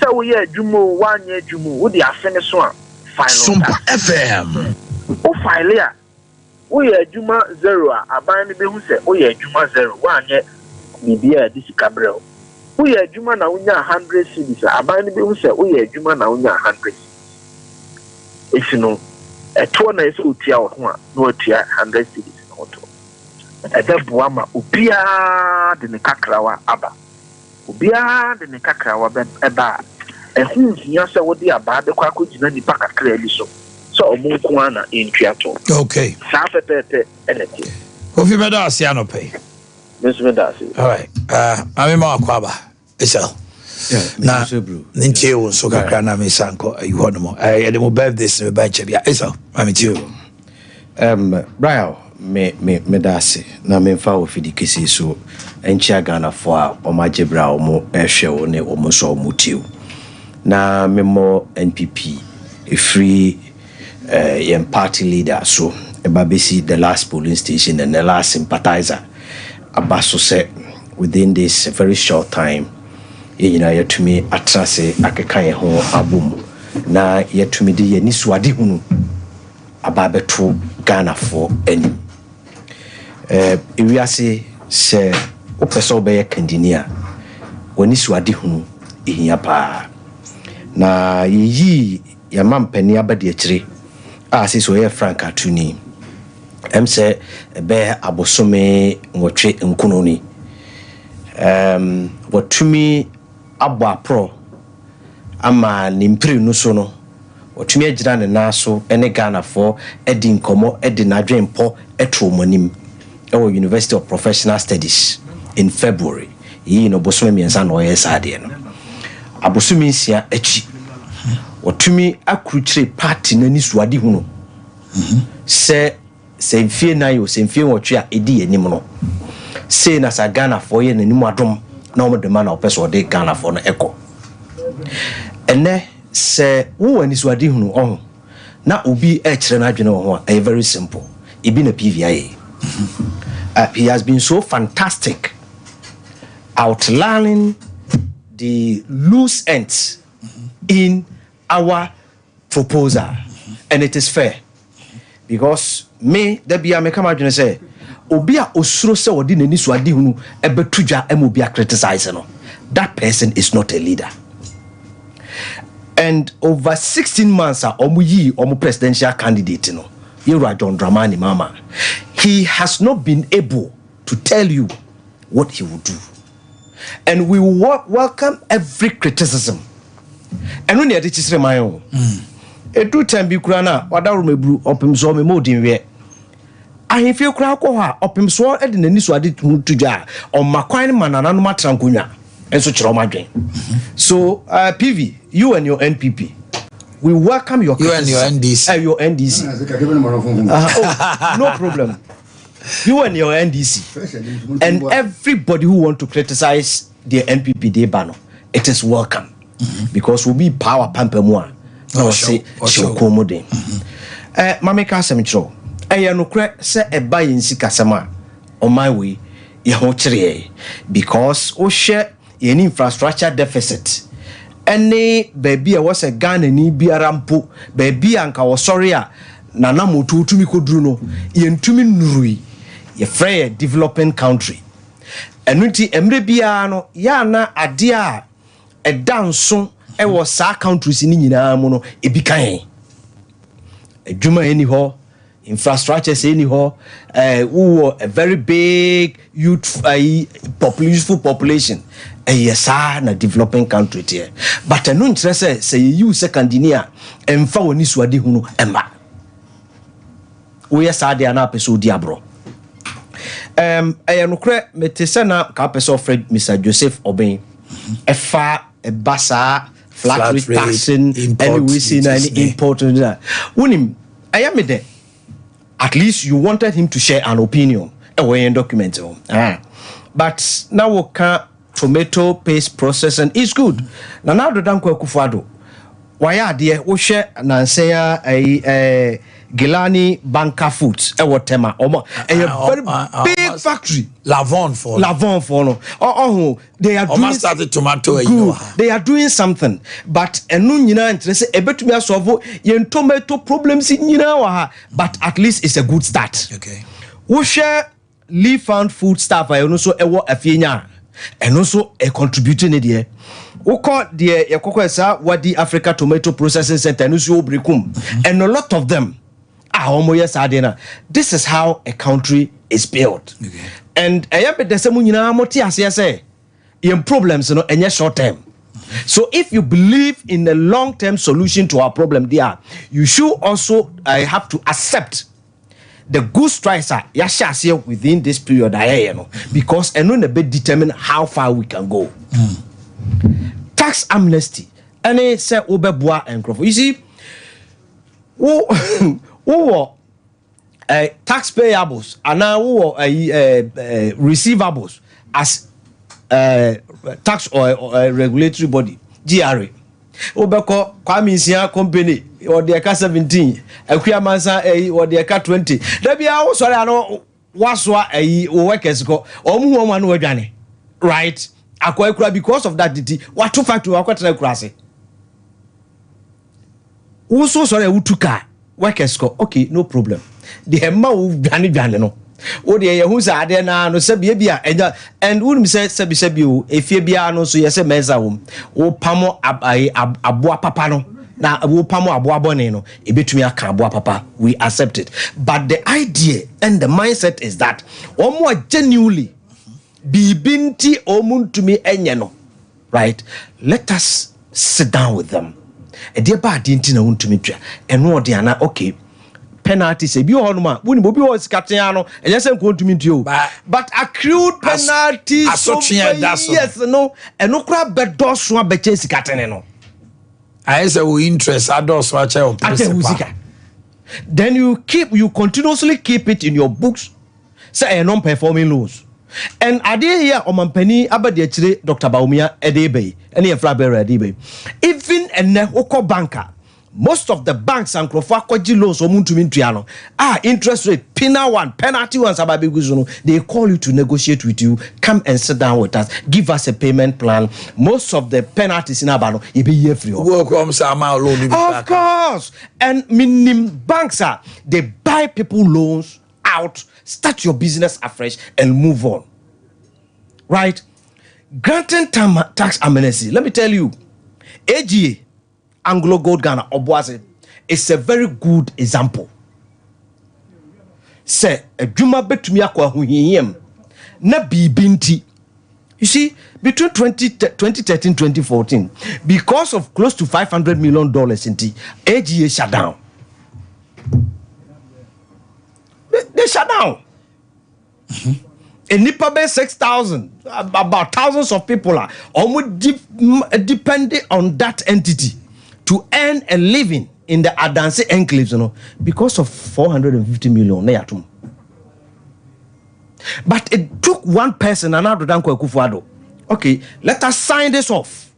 So we are Jumo 1 year Jumo, would the finish one. Sompa FM. O file ya. We are Juma 0. Abani be who say, oh yeah, Juma 0. 1 year. Media this Cabrel. We are Juma na unya 100 cities. Abani be who say, oh yeah, Juma na unya 100. If you know, a 2 is utia or 100 cities. A debuama ubia de nekakrawa aba. Ubia de nekakrawa eba. And here say what they are bad, the Quaco Jinani Paka clearly so. So Munkuana in Triato. Okay. Safete energy. Hope you better Siano pay. Miss Medasi. All right. I'm in Makwaba. It's all. Now, Ninchio, so Kakana, Miss Sanko, you want more. I had more birthdays in the bench. It's all. I'm with you. Brian, me dasi na me fa ofidi kesi so enchi Ghana for o majebra o mo ehwe o ne o mo so o mutiu. Na memo NPP a free party leader so ebabesi the last polling station and the last sympathizer abaso say within this very short time yet to me atrase akeka ho abum na yet to me de ni suade hunu ababeto Ghana for any ewiase se opeso be kandinia woni suade hunu ehia pa na yi ya mampani abade akire ase so ye frank atuni say be abosome nwotwe nkunoni watumi abo apro ama nimpiri no so no watumi agira ne naso ene Ghana for edi nkomo edi nadwempo etro monim University of Professional Studies in February yi no bosome miensa no ye saade no abosome nsia achi otumi akruchire party na ni suade hu no se mfie na yo se mfie wotwe a edi anim no se na sa Ghana for ye nanim adom na omo de man na opeso de Ghana for no eko ene se wo ani suade hu no na obi e kire na adwene wo ho a very simple ibi na PVI he has been so fantastic outlining the loose ends in our proposal, and it is fair because me there be a me come adwene say obi a osuro se wodi nani so ade hunu ebetudwa em obi a criticize no, that person is not a leader. And over 16 months omu presidential candidate no Yura John Dramani Mama, he has not been able to tell you what he will do. And we welcome every criticism. And when you teach my own, a 2 time be crana, or down me brew up him so me modin we. I feel crowd up him so at the Nisu did to jar or Maquine man and Matrangunya and such my drain. So, PV, you and your NPP. We welcome your criticism. And your NDC. Your NDC. No problem. You and your NDC. And everybody who want to criticize the NPP Day banner, it is welcome. Because we'll be power pampemwa. No say comode. Mameka semicho. No cre se e buy in sikasama on my way. Because o share an infrastructure deficit. Any baby was a Ghana ni biarampo baby anka was sorry na mutu tumi kodruno yentumi nurui ye free developing country enuti emre bia no ya na ade a edanso e was sa countries ni nyina mu no ebikan adwuma eni ho infrastructure say any ho who a very big youth population yes na developing country here but no interest say you second year emfa woni suade hu no emba we yes ade na peso di abro no kre metese na ka peso Fred Mr Joseph Oben efa basa flat rate taxing anyway see any important wonim ayamede at least you wanted him to share an opinion away in document but now we can tomato paste processing is good now the danko Akufo-Addo why are there we share na say Gilani Banker Foods tema a very big factory Lavon for no they are doing started tomato good. They are doing something but enu nyina interest ebetumi asolve yen tomato problems nyina wa ha but at least it's a good start. Okay, we share leaf found food stuff I so ewo afienya and also a contributing there. We call the Yakokwesa Wadi Africa Tomato Processing Center Nusu Obrikum and a lot of them this is how a country is built. Okay. And I am the same say problems and short term. So if you believe in a long-term solution to our problem there, you should also have to accept the good strikes are within this period because and no be determine how far we can go. Tax amnesty and it say obeboa and you see who tax payables and now who receivables as tax or regulatory body GRA obeko Kwame Nsia company or the aka 17 Akua Mansa or the aka 20 there be a sorry ano waswa workers go omu hu anu adwane right akwa because of that diti what two factory akwatra kurase who so sorry who took car workers go okay no problem the hemma who dwane no o de ye hu sa ade na no se bia and who say sebi o efie bia no so ye se meza wo o pamo aboa papa no na wo pamo aboa bone no ebetumi aka aboa papa we accept it but the idea and the mindset is that omo genuinely bibinti omuntumi enye no right let us sit down with them e de ba de nti na wontumi twa eno ode ana okay penalties ebi honoma woni bobi o sikatiano enye se nko ntumi ntio but accrued penalties so yes no enokra bedoso abeche sikatene no I say we interest adoso ache on principal. Then you continuously keep it in your books say a non-performing loans. And Ade here Omanhene Yaw Dr. Baumia Edebe any Frabere Edebe even a oko banker. Most of the banks and Krofakwaji loans omuntumintriano interest rate penal one penalty one sababi they call you to negotiate with you. Come and sit down with us. Give us a payment plan. Most of the penalties in Abano you be here free. Of course. And minim banks they buy people loans out, start your business afresh and move on. Right? Granting tax amnesty. Let me tell you, AGA Anglo Gold Ghana Obuase is a very good example. Say a juma betumi akwa huhiem na bibinti. You see, between 2013 2014, because of close to $500 million in AGA shut down. They shut down. In Nipa Bay 6,000, about thousands of people are almost depending on that entity to earn a living in the Adanse enclaves, because of 450 million. But it took one person, another Danko Kufuado. Okay, let us sign this off.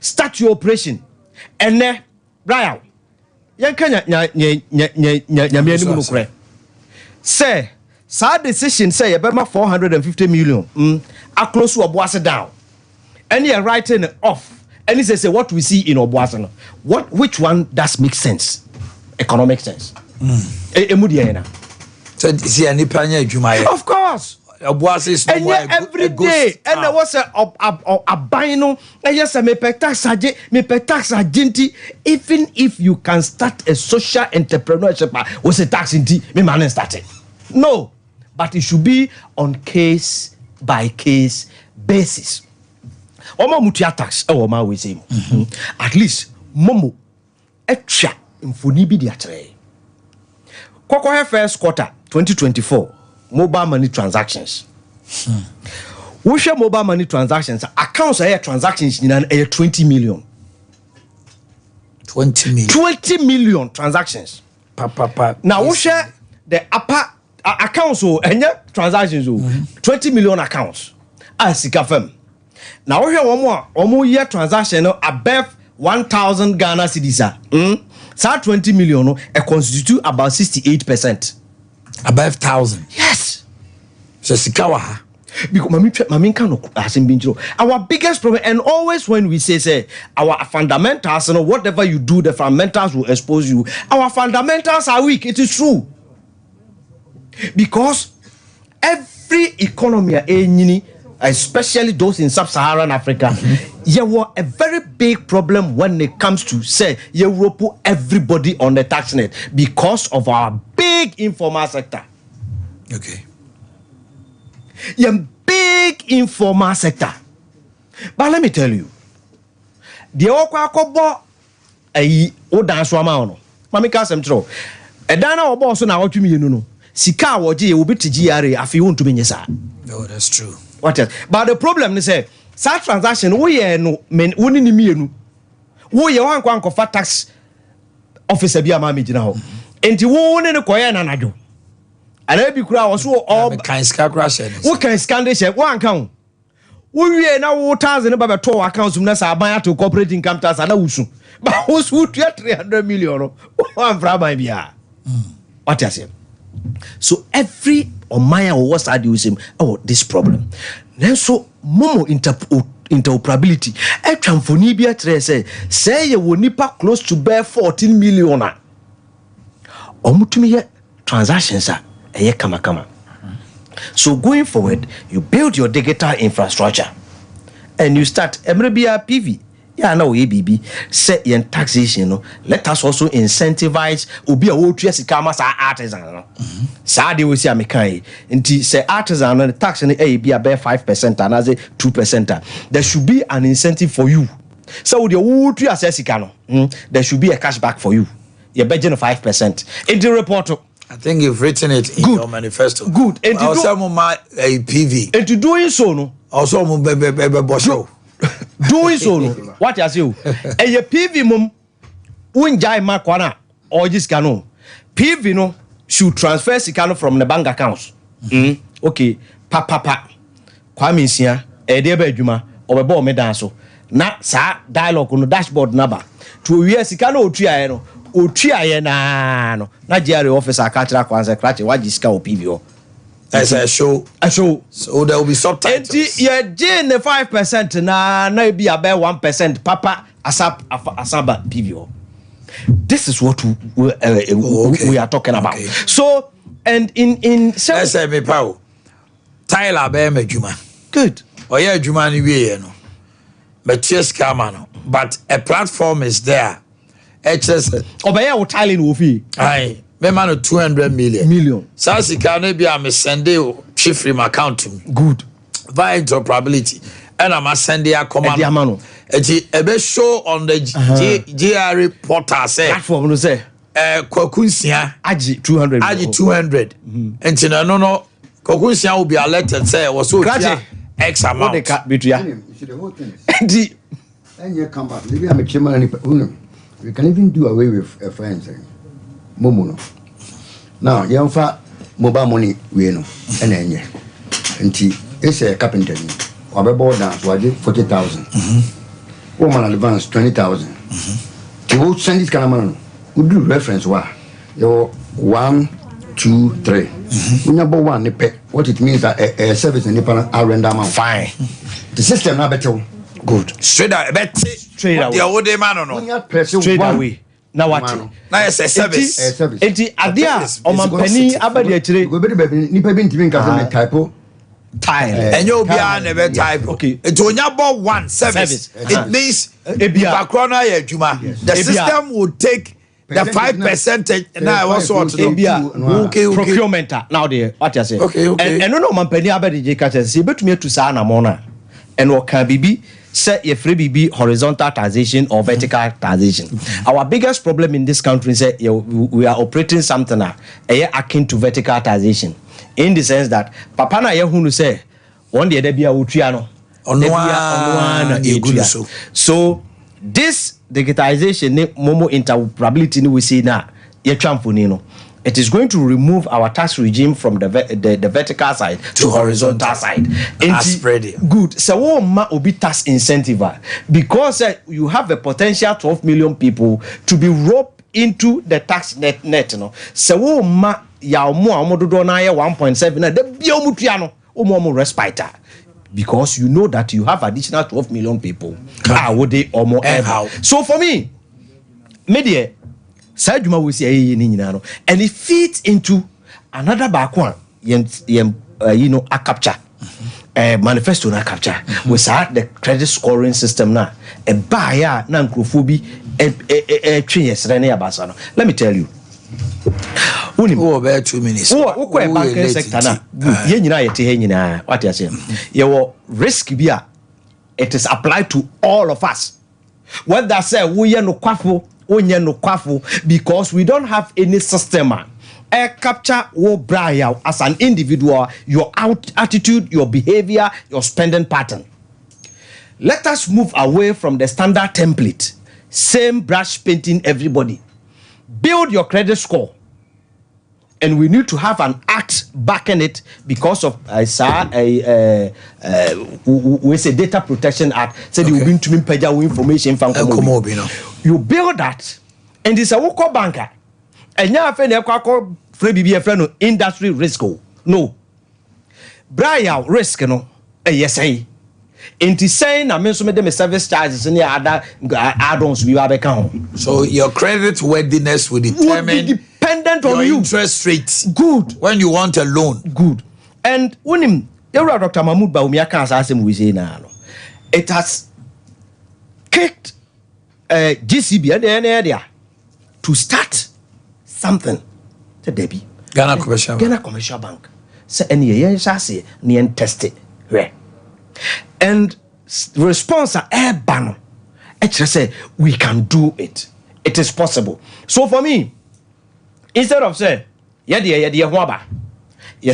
Start your operation. And then, Brian, say, sad decision say about 450 million. I close to Obuase down. And you're writing it off. And he says, what we see in Obuase, which one does make sense? Economic sense. Of course. And yet every day, and there was a bino, and yes, I may pay tax agenti, even if you can start a social entrepreneurship with a tax in me man started. No, but it should be on case by case basis. Oma mutia tax oma we say at least momo etwa mfoni bi dia kire kokko first quarter 2024 mobile money transactions we share mobile money transactions accounts are transactions in 20 million 20 million transactions now we share the upper accounts any transactions 20 million accounts as Sikafem. Now we have one more year transaction above 1,000 Ghana cedis. So 20 million constitute about 68%. Above 1,000. Yes. So Sikawa. Because our biggest problem, and always when we say our fundamentals, whatever you do, the fundamentals will expose you. Our fundamentals are weak. It is true. Because every economy, especially those in sub-Saharan Africa, there was a very big problem when it comes to say Europe, everybody on the tax net because of our big informal sector. Okay. Yeah, big informal sector. But let me tell you, the okwakobo o dance wa ma no. Mami ka sem tro. E dan na obo so na wotwumi yenu no. Sika woje ye obi TGRA afi wontumi nyesa. No, that's true. What else? But the problem is say such transaction we no men woni ni mienu. Wo ye wan kwa nkofa tax officer bi ama megina ho. Enti wo ne koye na najo. Ana bi kura wo so all kan ska kura share. Wo kan scandal share wo anka ho. Wo wie na wo 1000 ba beto account na sa ban ato corporate income tax ana wusu. Ba wo su 300 million. Wo amfra ban bia. What you say? So every Omaya or what's that you say, oh, this problem. Then so momo interoperability. A transfonibia say you will nipa close to bear 14 million. Omutumi transactions are a kama. So going forward, you build your digital infrastructure and you start MRBA PV. Yeah, no, ABB set your taxation. Let us also incentivize Ubi a wotrias kamas artisan. Sadi we see a mekai. Inti say artisan and the tax and a be about 5% and as a 2%. There should be an incentive for you. So the wotrias esikano, there should be a cashback for you. your budget 5%. In the report, I think you've written it in your manifesto. Good. And to also, my PV. And to doing so, no. Also, doing so, no. What you say? And your PV mum, unjai makwana or just cano. PV no should transfer sikano from the bank accounts. Okay, papa. Kwame Sia, Edebe Juma, or a bomb medanso. Na sa dialogue on the dashboard number. 2 years sikano utriano. Utriana no. Na Jerry officer catcher kwanza cratch wajiska o PVO. As a show. So there will be subtitles. Yeah, Jane 5% na be about 1%. Papa asaba PVO. This is what we are talking about. Okay. So and in let's say me pow. Tyler be me juma. Good. Oya juma ni we no. But yes no. But a platform is there. HS Obaya wo Tyler wo fi. Aye. Me man 200 million. Sasika no bia me send you free my account to me. Good. Via interoperability. And I'm sending a command. Ebe show on the GRA portal say platform no say Kwakunsia Aji 200. Aji 200. And no Kwakunsia will be alerted say was so X amount. What they cut between the whole thing. And you come back. Maybe I'm a chairman. We can even do away with a friend saying Momo. Now, young fat mobile money we know and then it's a carpenter. Or a board down, so I did 40,000. Woman advance 20,000. You will send this kind of money. We do reference why your 1, 2, 3. When you buy one, what it means that a service and a render amount. Fine. The system now better. Good. Straight away. Straight away. The old man or no. Straight away. Now what? Now it's a service. Enti Adia Omanhene Yaw we better be nipa bi ntimi nka say typo tile. And you'll be never type. Okay. It's only about one service. It means Ebia. The system will take the 5% now also to procurement now there. What you say? Okay. And no Omanhene Yaw catch say betumi to sa na mona. And what can be say a free BB horizontal taxation or vertical taxation. Our biggest problem in this country is we are operating something akin to vertical taxation. In the sense that Papa na yehunu say one day there be a utriano. So this digitization momo interoperability we see now it is going to remove our tax regime from the vertical side to horizontal side. Good. So ma obi tax incentive because you have a potential 12 million people to be roped into the tax net no. So ma ya omo amododo na 1.7 na de bia omutua no omo respite because you know that you have additional 12 million people. Would they omo how? So for me media Sajuma we see and it feeds into another background a capture manifesto na capture we saw the credit scoring system na a buyer na nkrofobi let me tell you about 2 minutes banking sector na what you say your risk bia it is applied to all of us whether say we no kwafo because we don't have any system. Capture what Brian as an individual, your attitude, your behavior, your spending pattern. Let us move away from the standard template. Same brush painting everybody. Build your credit score. And we need to have an act backing it because of we say data protection act. Said you bring to me information from you build that, and it's a local banker. And now friend free BB friend industry risk no. Brian risk no yes say. And it's saying I mean so many service charges and other add-ons we have account. So your credit worthiness will determine dependent your on you. Interest rate. Good. When you want a loan. Good. And when him Dr. Mahmoud Baumia can't ask him we say now. It has kicked GCB and the area to start something. To Debbie. Ghana Commercial Bank. Say any year say ni test it. And response ban. Actually say we can do it. It is possible. So for me, instead of saying, yes,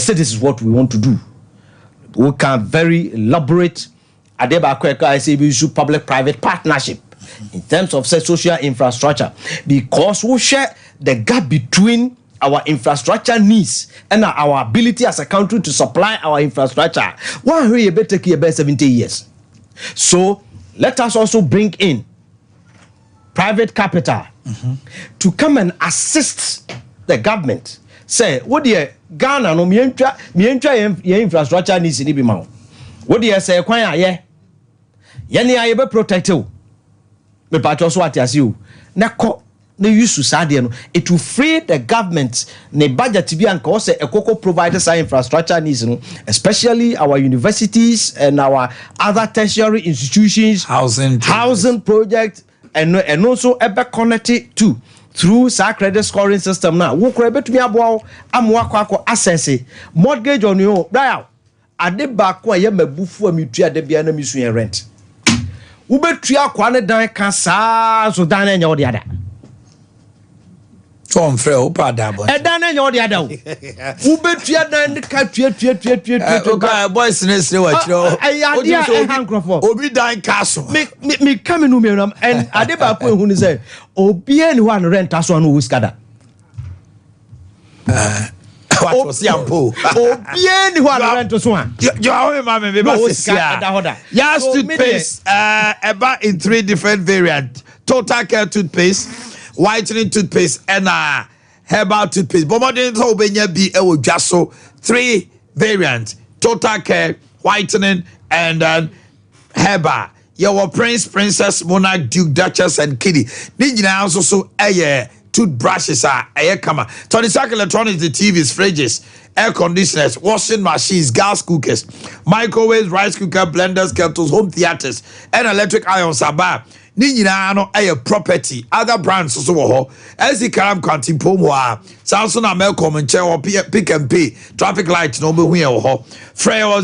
this is what we want to do, we can very elaborate Ade Akye Abia public-private partnership in terms of say, social infrastructure, because we share the gap between our infrastructure needs and our ability as a country to supply our infrastructure. One way you better take about 70 years. So let us also bring in private capital to come and assist the government. Say, what do you Ghana no me infrastructure needs in Ibimao? What do you say? Kwanya ye? Yani I be protect you. Me patcho so ati asi o. Na ko na use sade no. It will free the government ne budget bi anka o say ekoko provide some infrastructure needs no, especially our universities and our other tertiary institutions, housing projects, and also ebe connected to through sa credit scoring system now. Wo kura betumi aboa amwa kwako access mortgage on you. Dial ade ba ko ye mabufu ametua de bia na misu yen rent. Wo betua kwa ne dan ka saa so dan na nya wo de ada. Tom Freo pada boy. E dan na nya wo de ada wo. Wo betua dan ka tua. Okay, boys nesre wa kiro. Ade a hankrofo. Obi dan castle. Me come no me and ade ba ko ehunu say obi ani ho an rent aso no wo skada. What was Yampo? Obi ani ho an rent so a. You are my me be yes, toothpaste about in 3 different variants. Total Care toothpaste, whitening toothpaste, and herbal toothpaste. But modern so benya be just so 3 variants. Total Care, whitening, and herbal. Your Prince, Princess, Monarch, Duke, Duchess, and Kitty. Ninja also toothbrushes are air kama. Tony Sack Electronics, the TVs, fridges, air conditioners, washing machines, gas cookers, microwaves, rice cooker, blenders, kettles, home theaters, and electric irons are bar. Ninja no air property. Other brands also ho. As the Karam Quantum Pomoa, Samsung Amelcom and Chair Pick and Pay, traffic lights no be ho. Freyo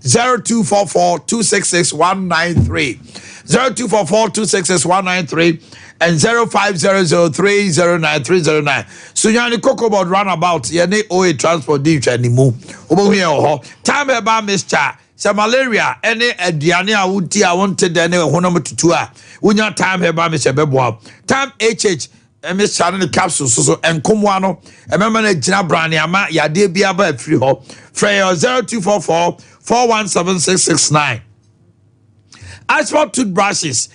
0244 266 193 0244 266 193 and 0500309309. So yani Cocobot runabout yene OA transport dish anymore. Obo here ho. Time about Mr. Sa malaria any aduane a wuti a wanted any honam tutu a. Wonya time about Mr. Bebo. Time HH Miss Channel capsule so enkomwa no. Emema na gina brand ama yade bia ba free ho. Freyo 0244 417669. As for toothbrushes,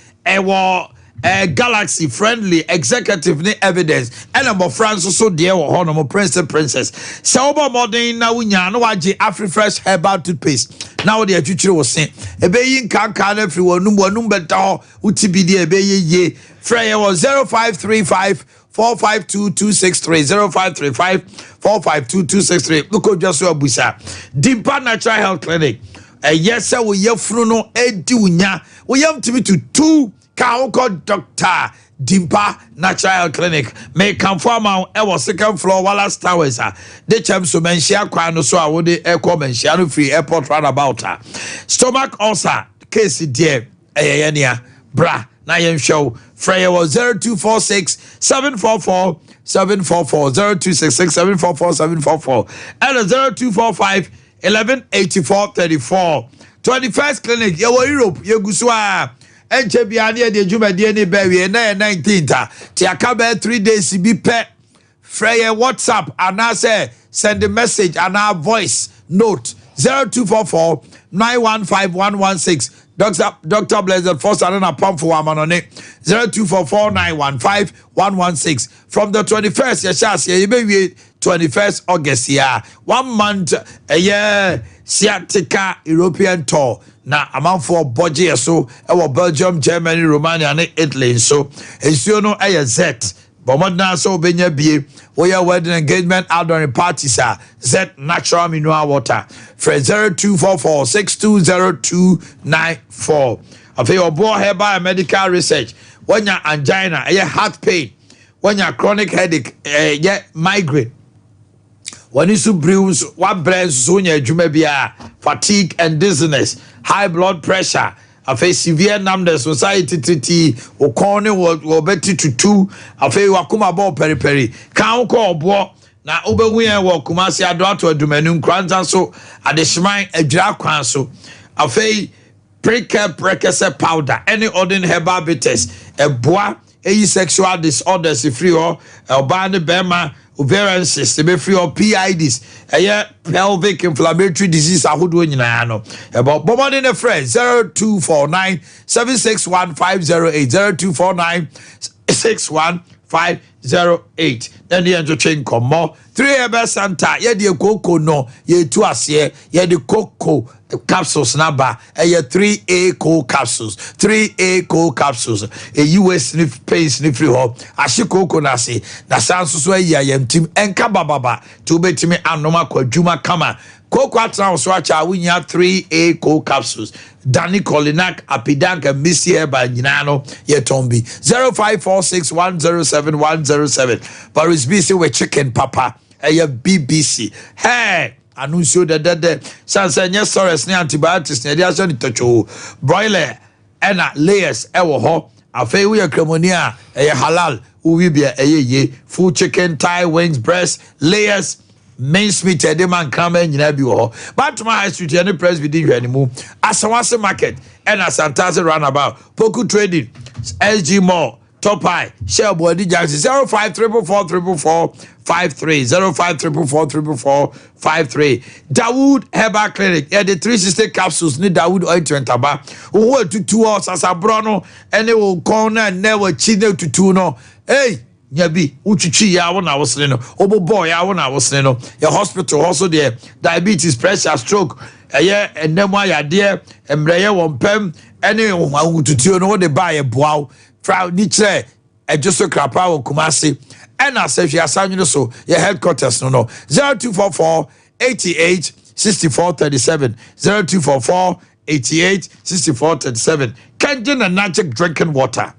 Galaxy friendly executive ni evidence and number France so dear or honor princess Sauber modern now winya no waji Afri-Fresh herbal toothpaste now the future was saying ebeyin kan every one better utibidi ebeye Freya was 0535 452 0535 452 look just so abusa Deeper Natural Health Clinic yes sir we yefru no edi unya we yam to 2 Kaoko Doctor Deeper Natural Health Clinic may come from our second floor Wallace Towers. The champs to mention Quano so I would echo mention free airport roundabout. Stomach ulcer case dear bra Nayem show Freya was 0246 744 744 0266 744 744 and 0245 1184 34 21st clinic Europe Yoguswa enche bia ne de djuma de ne ba wie na 19th ti aka ba 3 days bi pe frey WhatsApp and say send a message and our voice note 0244 915116 Dr. Blazer First and a pump for Amanone 0244 915116 from the 21st yes you be 21st August yeah 1 month a year Sciatica European tour na amount for budget so Belgium, Germany, Romania and Italy so no Z but modern so benya bie we are wedding engagement outdoor parties Z natural mineral water for 0244 620294 of your boy herbal medical research when your angina heart pain when your chronic headache migraine when you brews what brains so nya adwuma bia fatigue and dizziness high blood pressure afei severe numbness society titi okon ne wo beti tutu afei wakoma ball periperi kan ko obo na obehu yen wo Kumasi ado ato adumanu nkranta so adehyeman adwira kwan so afei prekese powder any ordinary herbal bitters eboa eyi sexual disorders free or oba ne bema ovarian cyst be free or PIDs pelvic inflammatory disease ahodo nyina no about bomode ne friend 0249 761508 0249 61508 then the entertain komo 3 ebe santa ye de koko no ye tu ase ye de koko capsules naba 3A cold capsules 3A cold capsules a US sniff pain sniff free ho ashikoko na se na sanso so ayam tim enka bababa to betimi anoma kwadwuma kama koko atra so acha winya 3A cold capsules Danny Colinac Apidank and Missy Eba nyina no ye tombi 0546107107 Paris BC we chicken papa BBC hey anuncio de sansa nya stores ne antibiotics ne dia so ni tocho broiler ena layers ewo ho afei we cremonia halal we bia ye full chicken thigh wings breast layers main meat e man kama nyina bi ho but my high street any press bi di hwani mu asawase market ena santaze roundabout poku trading SG mall top high share body jackson 05344453 05344453 Dawood Herbal Clinic the 360 capsules ni Dawood ointment aba wo tutu o sasabro no ene wo kon na never chine tutu no hey nyabi utwitwi ya wo na wosene no obobo ya wo na wosene no your hospital also there diabetes pressure stroke enemu ayade emreye wompem ene wo tutu no wo de ba ye boaw fra ni kire ejoso krapa wo Kumasi ena se hwe asanyu so your headquarters no 0244 88 6437 0244 88 6437 Kengen and Magic drinking water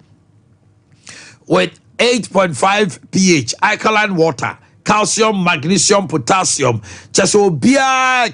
with 8.5 pH alkaline water calcium magnesium potassium cheso bia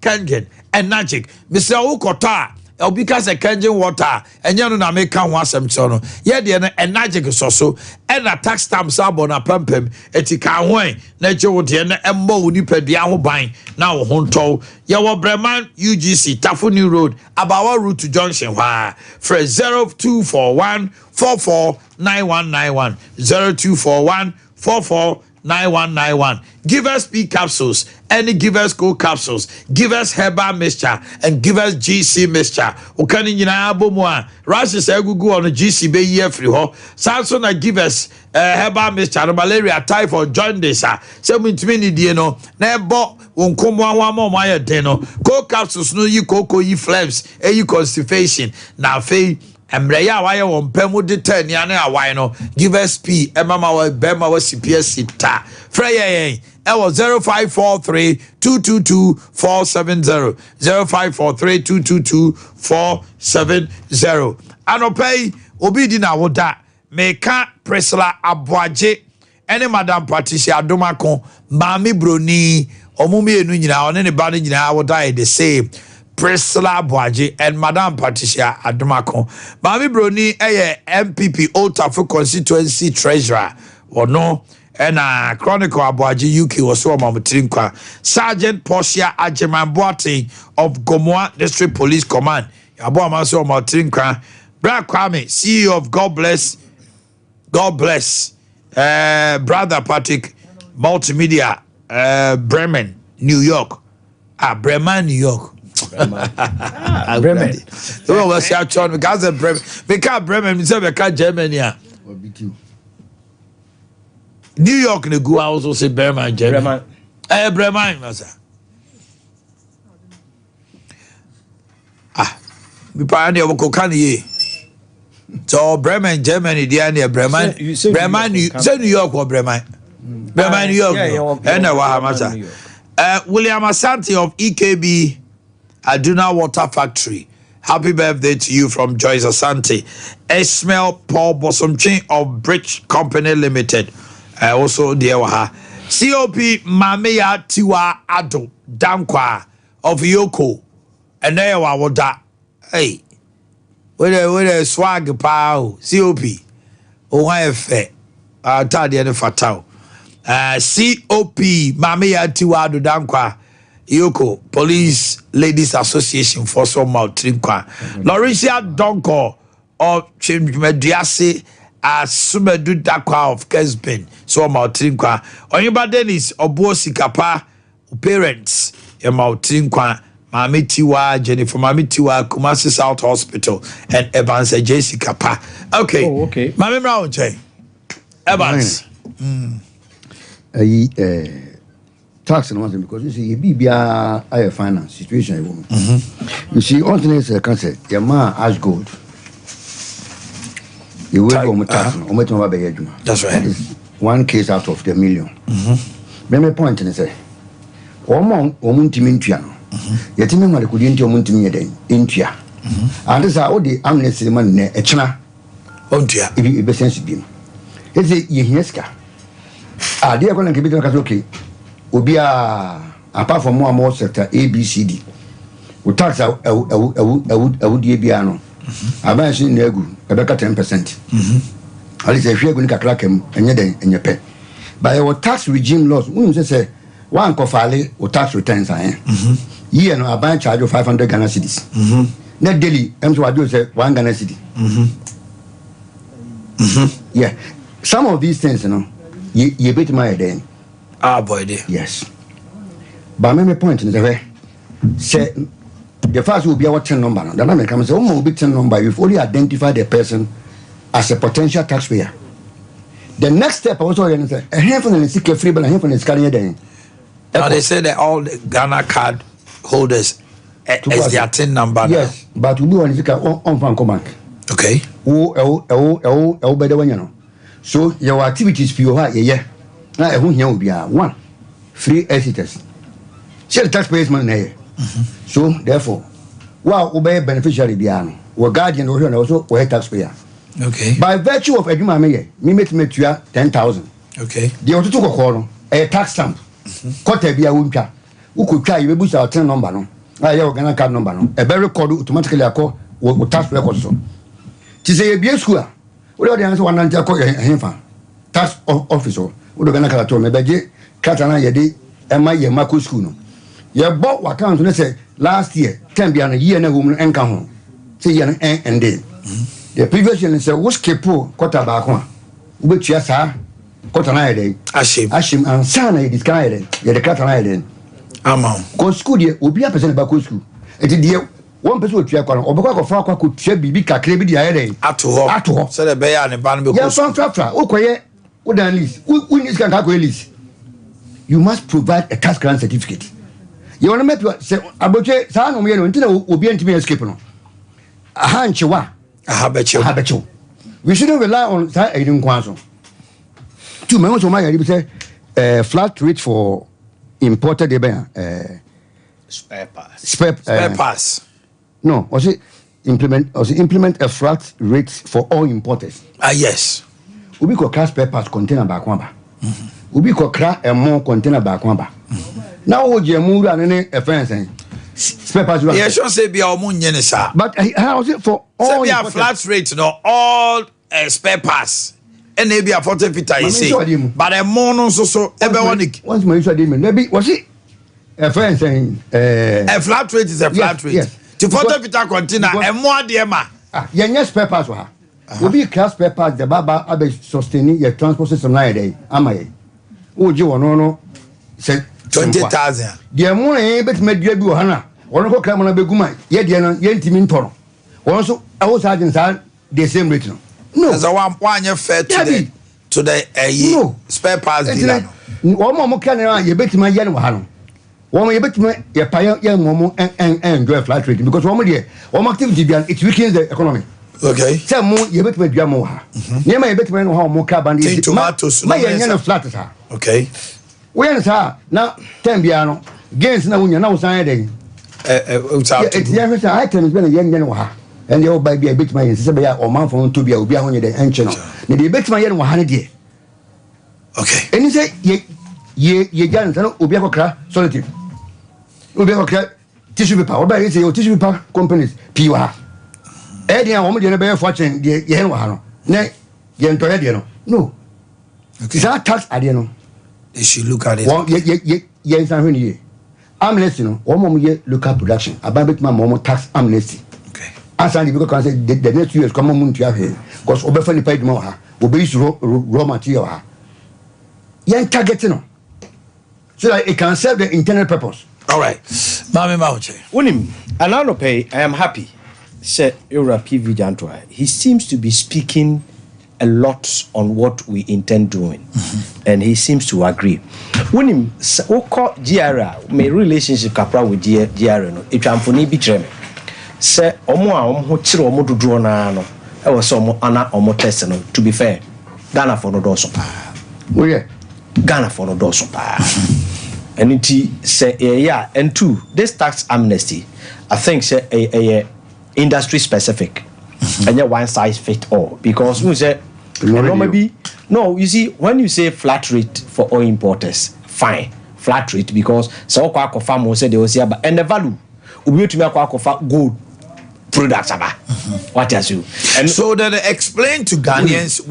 Kengen and Magic Mr. Ukota because a Kengen water and you know make kan wasem chono ye de na Magic so and a tax stamp sabon na pampem etika hwan na je wo de na emmo wo nipadua ho ban na wo honto ye wo Breman UGC Tafuni Road Abawa Route to Junction wa for 0241 449191 0241 449191 give us P capsules any give us gold capsules give us herbal mixture and give us GC mixture ukani nyina abomu a rashes egugu on GC be ye free ho sanso na give us herbal mixture no malaria typhoid jaundice se mintimi ni die no na ebo wonkomo ahwamo mo aye den no gold capsules no yi koko yi flames yi constipation na afei emreya waye wompemu de 10 ya na awai no give us P emama wa bema wa CPS ta freye ewo 0543 222 470 0543 222 470 anopay obi di na woda meka Priscilla Aboagye ene Madam Patricia Adomako Mami Broni omumi enu nyina one ne ba ne nyina woda the same Priscilla Aboagye and Madam Patricia Adomako Mami Broni MPP Otafu constituency treasurer no and Chronicle Aboagye UK was so mamutirinkwa Sergeant Portia Ajemamboate of Gomoa District Police Command Abo amaso mamutirinkwa Brad Kwame CEO of God bless Brother Patrick Multimedia Bremen New York Bremen New York Bremen. Oh, what's your turn? Because of Bremen. Because Bremen is a Germany. New York, the go also say Bremen, Germany. Bremen, masa. We pioneer of Kokani. So Bremen, Germany, the area Bremen. Bremen, New York or Bremen. Bremen, New York. And Wahamasa. William Asante of EKB. Aduna Water Factory. Happy birthday to you from Joyce Asante. Esmel Paul Bosomchin of Bridge Company Limited. Also dear Waha. COP Mameya Tiwa Ado Dankwa of Yoko. And there Wawoda. Hey. with a swag pow COP OYF tadi and fatao COP Mami Atiwado Dankwa Yoko Police Ladies Association for Sompa Trinkwa Lawrencia Donko or Chimediase Sumedu Dakwa of Kesben Sompa Trinkwa Onyeba Dennis Obuosi Kapa parents Emma Trinkwa Mami Tiwa, Jennifer Mami Tiwa, Kumasi South Hospital, and Evans JC Kapa. Okay. Oh, okay. Mami Brown, Evans. Tax and one thing because you see, you a finance situation. You see, on the cancer, your man has gold. You will go with tax, or met over by That's right. One case out of the million. Remember, point and say, Omon, Omuntimintiano. Yet, I couldn't Omuntimia Intia. And this are all the amnesty man, a china. Oh, dear. If you be sensitive. It's a Yeska. They are going to keep it okay. Ubia apart from more sector ABCD. We tax a would Biano. I mentioned Negu, about 10%. At least if you're going to crack him and your pay. By our tax regime laws, we say one kofale or tax returns. Year no, I buy charge of 500 Ghana cedis. Net daily, I'm to do say 1 Ghana cedi. Yeah, some of these things, you know, you beat my then. Ah, boy, dear. Yes. But my point is the say the first will be our 10 number. The number comes, oh, will be 10 number. You've only identified the person as a potential taxpayer. The next step also is a handful and a free, but a handful is carrying then. Now they say that all the Ghana card holders is their 10 number. Yes, but we want to on Franco Bank. Okay. Better one, you know. So your activities for your yeah. Now, I won't hear will be one free exiters. Share the taxpayers' money. So, therefore, while obey beneficiary biano, or guardian or also or taxpayer. Okay. By virtue of a human me make 10,000. Okay. The auto took a call, a tax stamp. Cote be a winter. Who could try you boost our 10 number? No, I have a card number. No, a very code automatically a call with tax records. To say a beer school, what are the answer one until call him tax officer. We're going to tell me, Beji, Catana Yadi, and my Yamaku school. You bought what count to say last year, 10 beyond a year and a woman and come home. Say, and day. The previous year said, what's Kepo, Cotabacua, which yes, sir, Cotana day. Ashim, and Sana disguided, yet the Catana then. Among. Go school, dear, will be a person about school. It is dear. One person would check on or Baka could share Bibi Cacrebi the idea. At all. So the bear and the band. Yes, from Trafra, okay. You must provide a tax grant certificate. You want to make say about San will be to me escape. A hanchewa, a habitual. We shouldn't rely on that aiding council. 2 members of my say flat rate for imported spare pass. Spare pass. No, was it implement a flat rate for all importers? Yes. Ubi ko crash papers container back one ba. Ubi ko crash a more container back one ba. Now would you move and any offense? Spare parts. Yeah, sure say be our moon yenisa. But how is it for all? Say be a flat rate, no all spare parts. And maybe a 40 feet I say. But a mono so everyone. Once my issue didn't maybe was it a friend saying a flat rate is a flat rate. Yes. To 40 feet container and more dear ma. Yes, spare parts were. Will be class paper the Baba Abe sustaining your transport system day. Am I? Oh, you no said 20,000. The money bet made you do Hana. One go come on a beguma, yet Yentimin Toro. Also, I was having the same rate. No, as a one year fair today a year. No, spare parts. One more can you bet my young Hano. One you bet your pioneer young woman and enjoy flat rate because one year, one activity beyond it weakens the economy. Okay. Some more you bet with Yamoha. Near my bet how more carbon is tomatoes. My young flat. Okay. When sir now 10 piano gains now when you're now signing. It's the items been a young Yanoha. And the old baby a bit my sister or man from to be a on the engine. The bet my young 100. Okay. And you say ye guns Ubiaco solitude. Ubiaco tissue paper. Or by say your tissue paper companies, PUA. Edia woman de be fortune de ye wa no. Ne ye ntoye de no. No. Okay. That tax ade no. They should look at it. Ye san hwe ni. Amnesty no, one ye local production. About my tax amnesty. Okay. Answer because can say the next 2 years come on to have because obefa ni paid more ha. Obe use raw material ha. Yen targeting no. So that it can serve the internal purpose. All right. Mami Mauche. Unim, Alano Pay, I am happy. Say Eura PV Jantua. He seems to be speaking a lot on what we intend doing, and he seems to agree. When him oko GRA, my relationship capra with GRA no, if I'm for ni bitrem, say omo a omo chire omo dodo na no, e was omo ana omo test no. To be fair, Ghana for no doso pa. Oh yeah, Ghana for no doso pa. And it say yeah, and two, this tax amnesty, I think say a industry specific, and one size fit all because we say. No, you see, when you say flat rate for all importers, fine, flat rate because so kwa farm will say they will say about and the value we to make kwa gold products about what has you and so that they explain to Ghanaians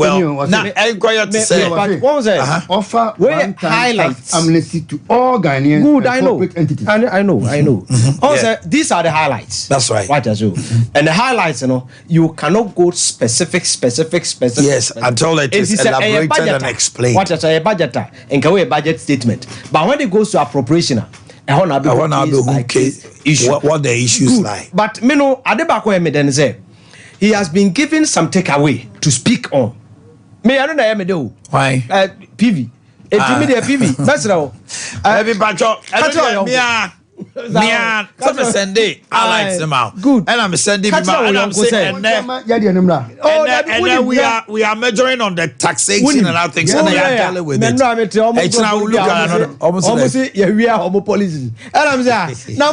now I got to say but what was that offer where highlights amnesty to all Ghanaians good I know entities. I know also these are the highlights, that's right, what has you and the highlights, you know, you cannot go specific yes until it is elaborated and explained. What is a budget and can we a budget statement, but when it goes to appropriation I want to be what the issues like. But me know Ade Akye Abia say he has been given some takeaway to speak on. Me I don't know me do. Why? PV. Media PV. That's now. Every batcho. Mia, some Sunday, I like them out. Good, and I'm sending and I'm saying, and we are measuring on the taxation and other things, and they are dealing with it. I will look at almost we are homo policies, and I'm saying, now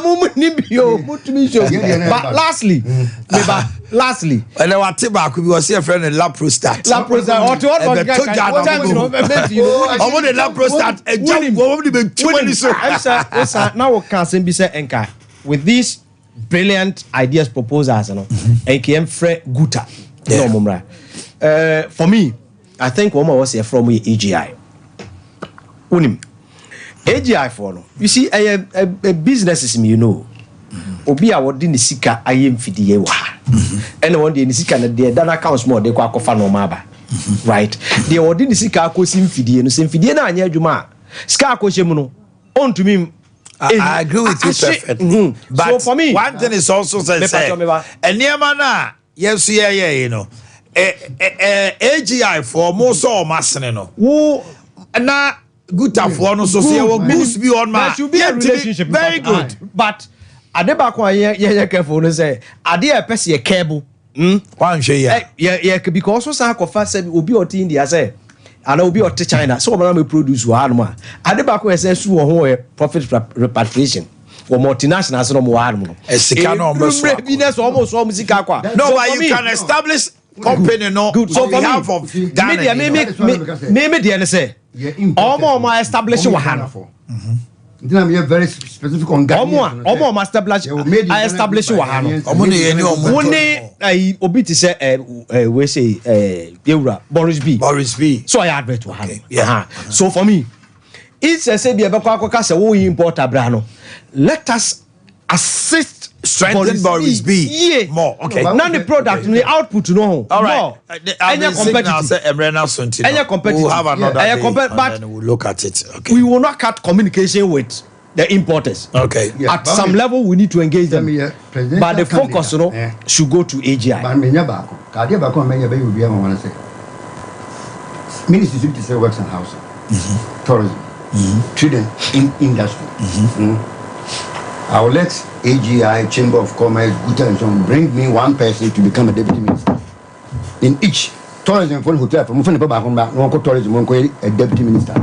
but lastly, and our tobacco we was here friend in La Prostate. What the La Prostate and jump now can be said enka with these brilliant ideas proposals and came Fred Guta for me I think one was here from AGI unim AGI for no you see a businesses me you know obi a wodi ne sika ayem fidie wa and one day ne sika na dey dan accounts more dey kwa kofa no ma ba right dey wodi ne sika akosi fidie no sem fidie na anya adwuma sika akoshe mu no on to me I agree with you perfectly. But so for me, one thing is also say, and near man, yes, you know, AGI for most so massenino. Who na good for no so say goose beyond my should be a relationship. Very good. But Ade Akye careful no say Ade a person cable. One share yeah because so say kofa say obi oti India say and obi oti China so man me produce wa no ma Ade Akye say su ho profit repatriation or multinationals no mo wa no esika no mo so business almost so sika kwa no but you can establish company no good so for behalf of Ghana me dey say omo establish wa ha no I'm very specific on Ghana. Omo establish I establish wa ha no omo ne yeni omo woni obi ti say we say Eura Boris B so I advert wa ha no so for me it's a say be ebekwa akoka say wo import abra no let us assist strengthen Boris B more okay now the product the output no all right any competitive we'll have another day and then we'll look at it okay we will not cut communication with the importers okay at some level we need to engage them but the focus should go to AGI but me nyaba ko ka dia ba ko me nyaba you be am wan say ministry to say works and housing tourism trading in industry I will let AGI, Chamber of Commerce, Guta and so on, bring me one person to become a deputy minister. In each tourism for hotel, from tourism, a deputy minister.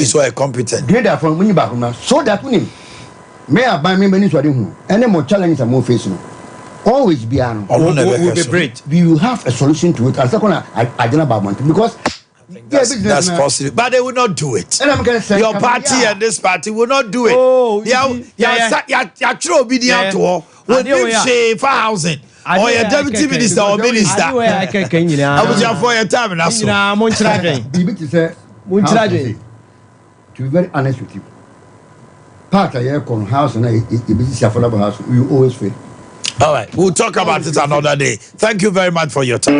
So a competent. Greater from when you back home, so that when may I buy me many to do any more challenges and more facing. Always be on. We will have a solution to it. As a corner, I don't know about money because. That's possible, but they will not do it. And I'm going to say your party and this party will not do it. Oh, you're obedient to all. When you say 4,000, or your deputy minister or minister. I for your time and also. To be very honest with you, part of your house and affordable house, you always fail. All right, we'll talk about it another day. Thank you very much for your time.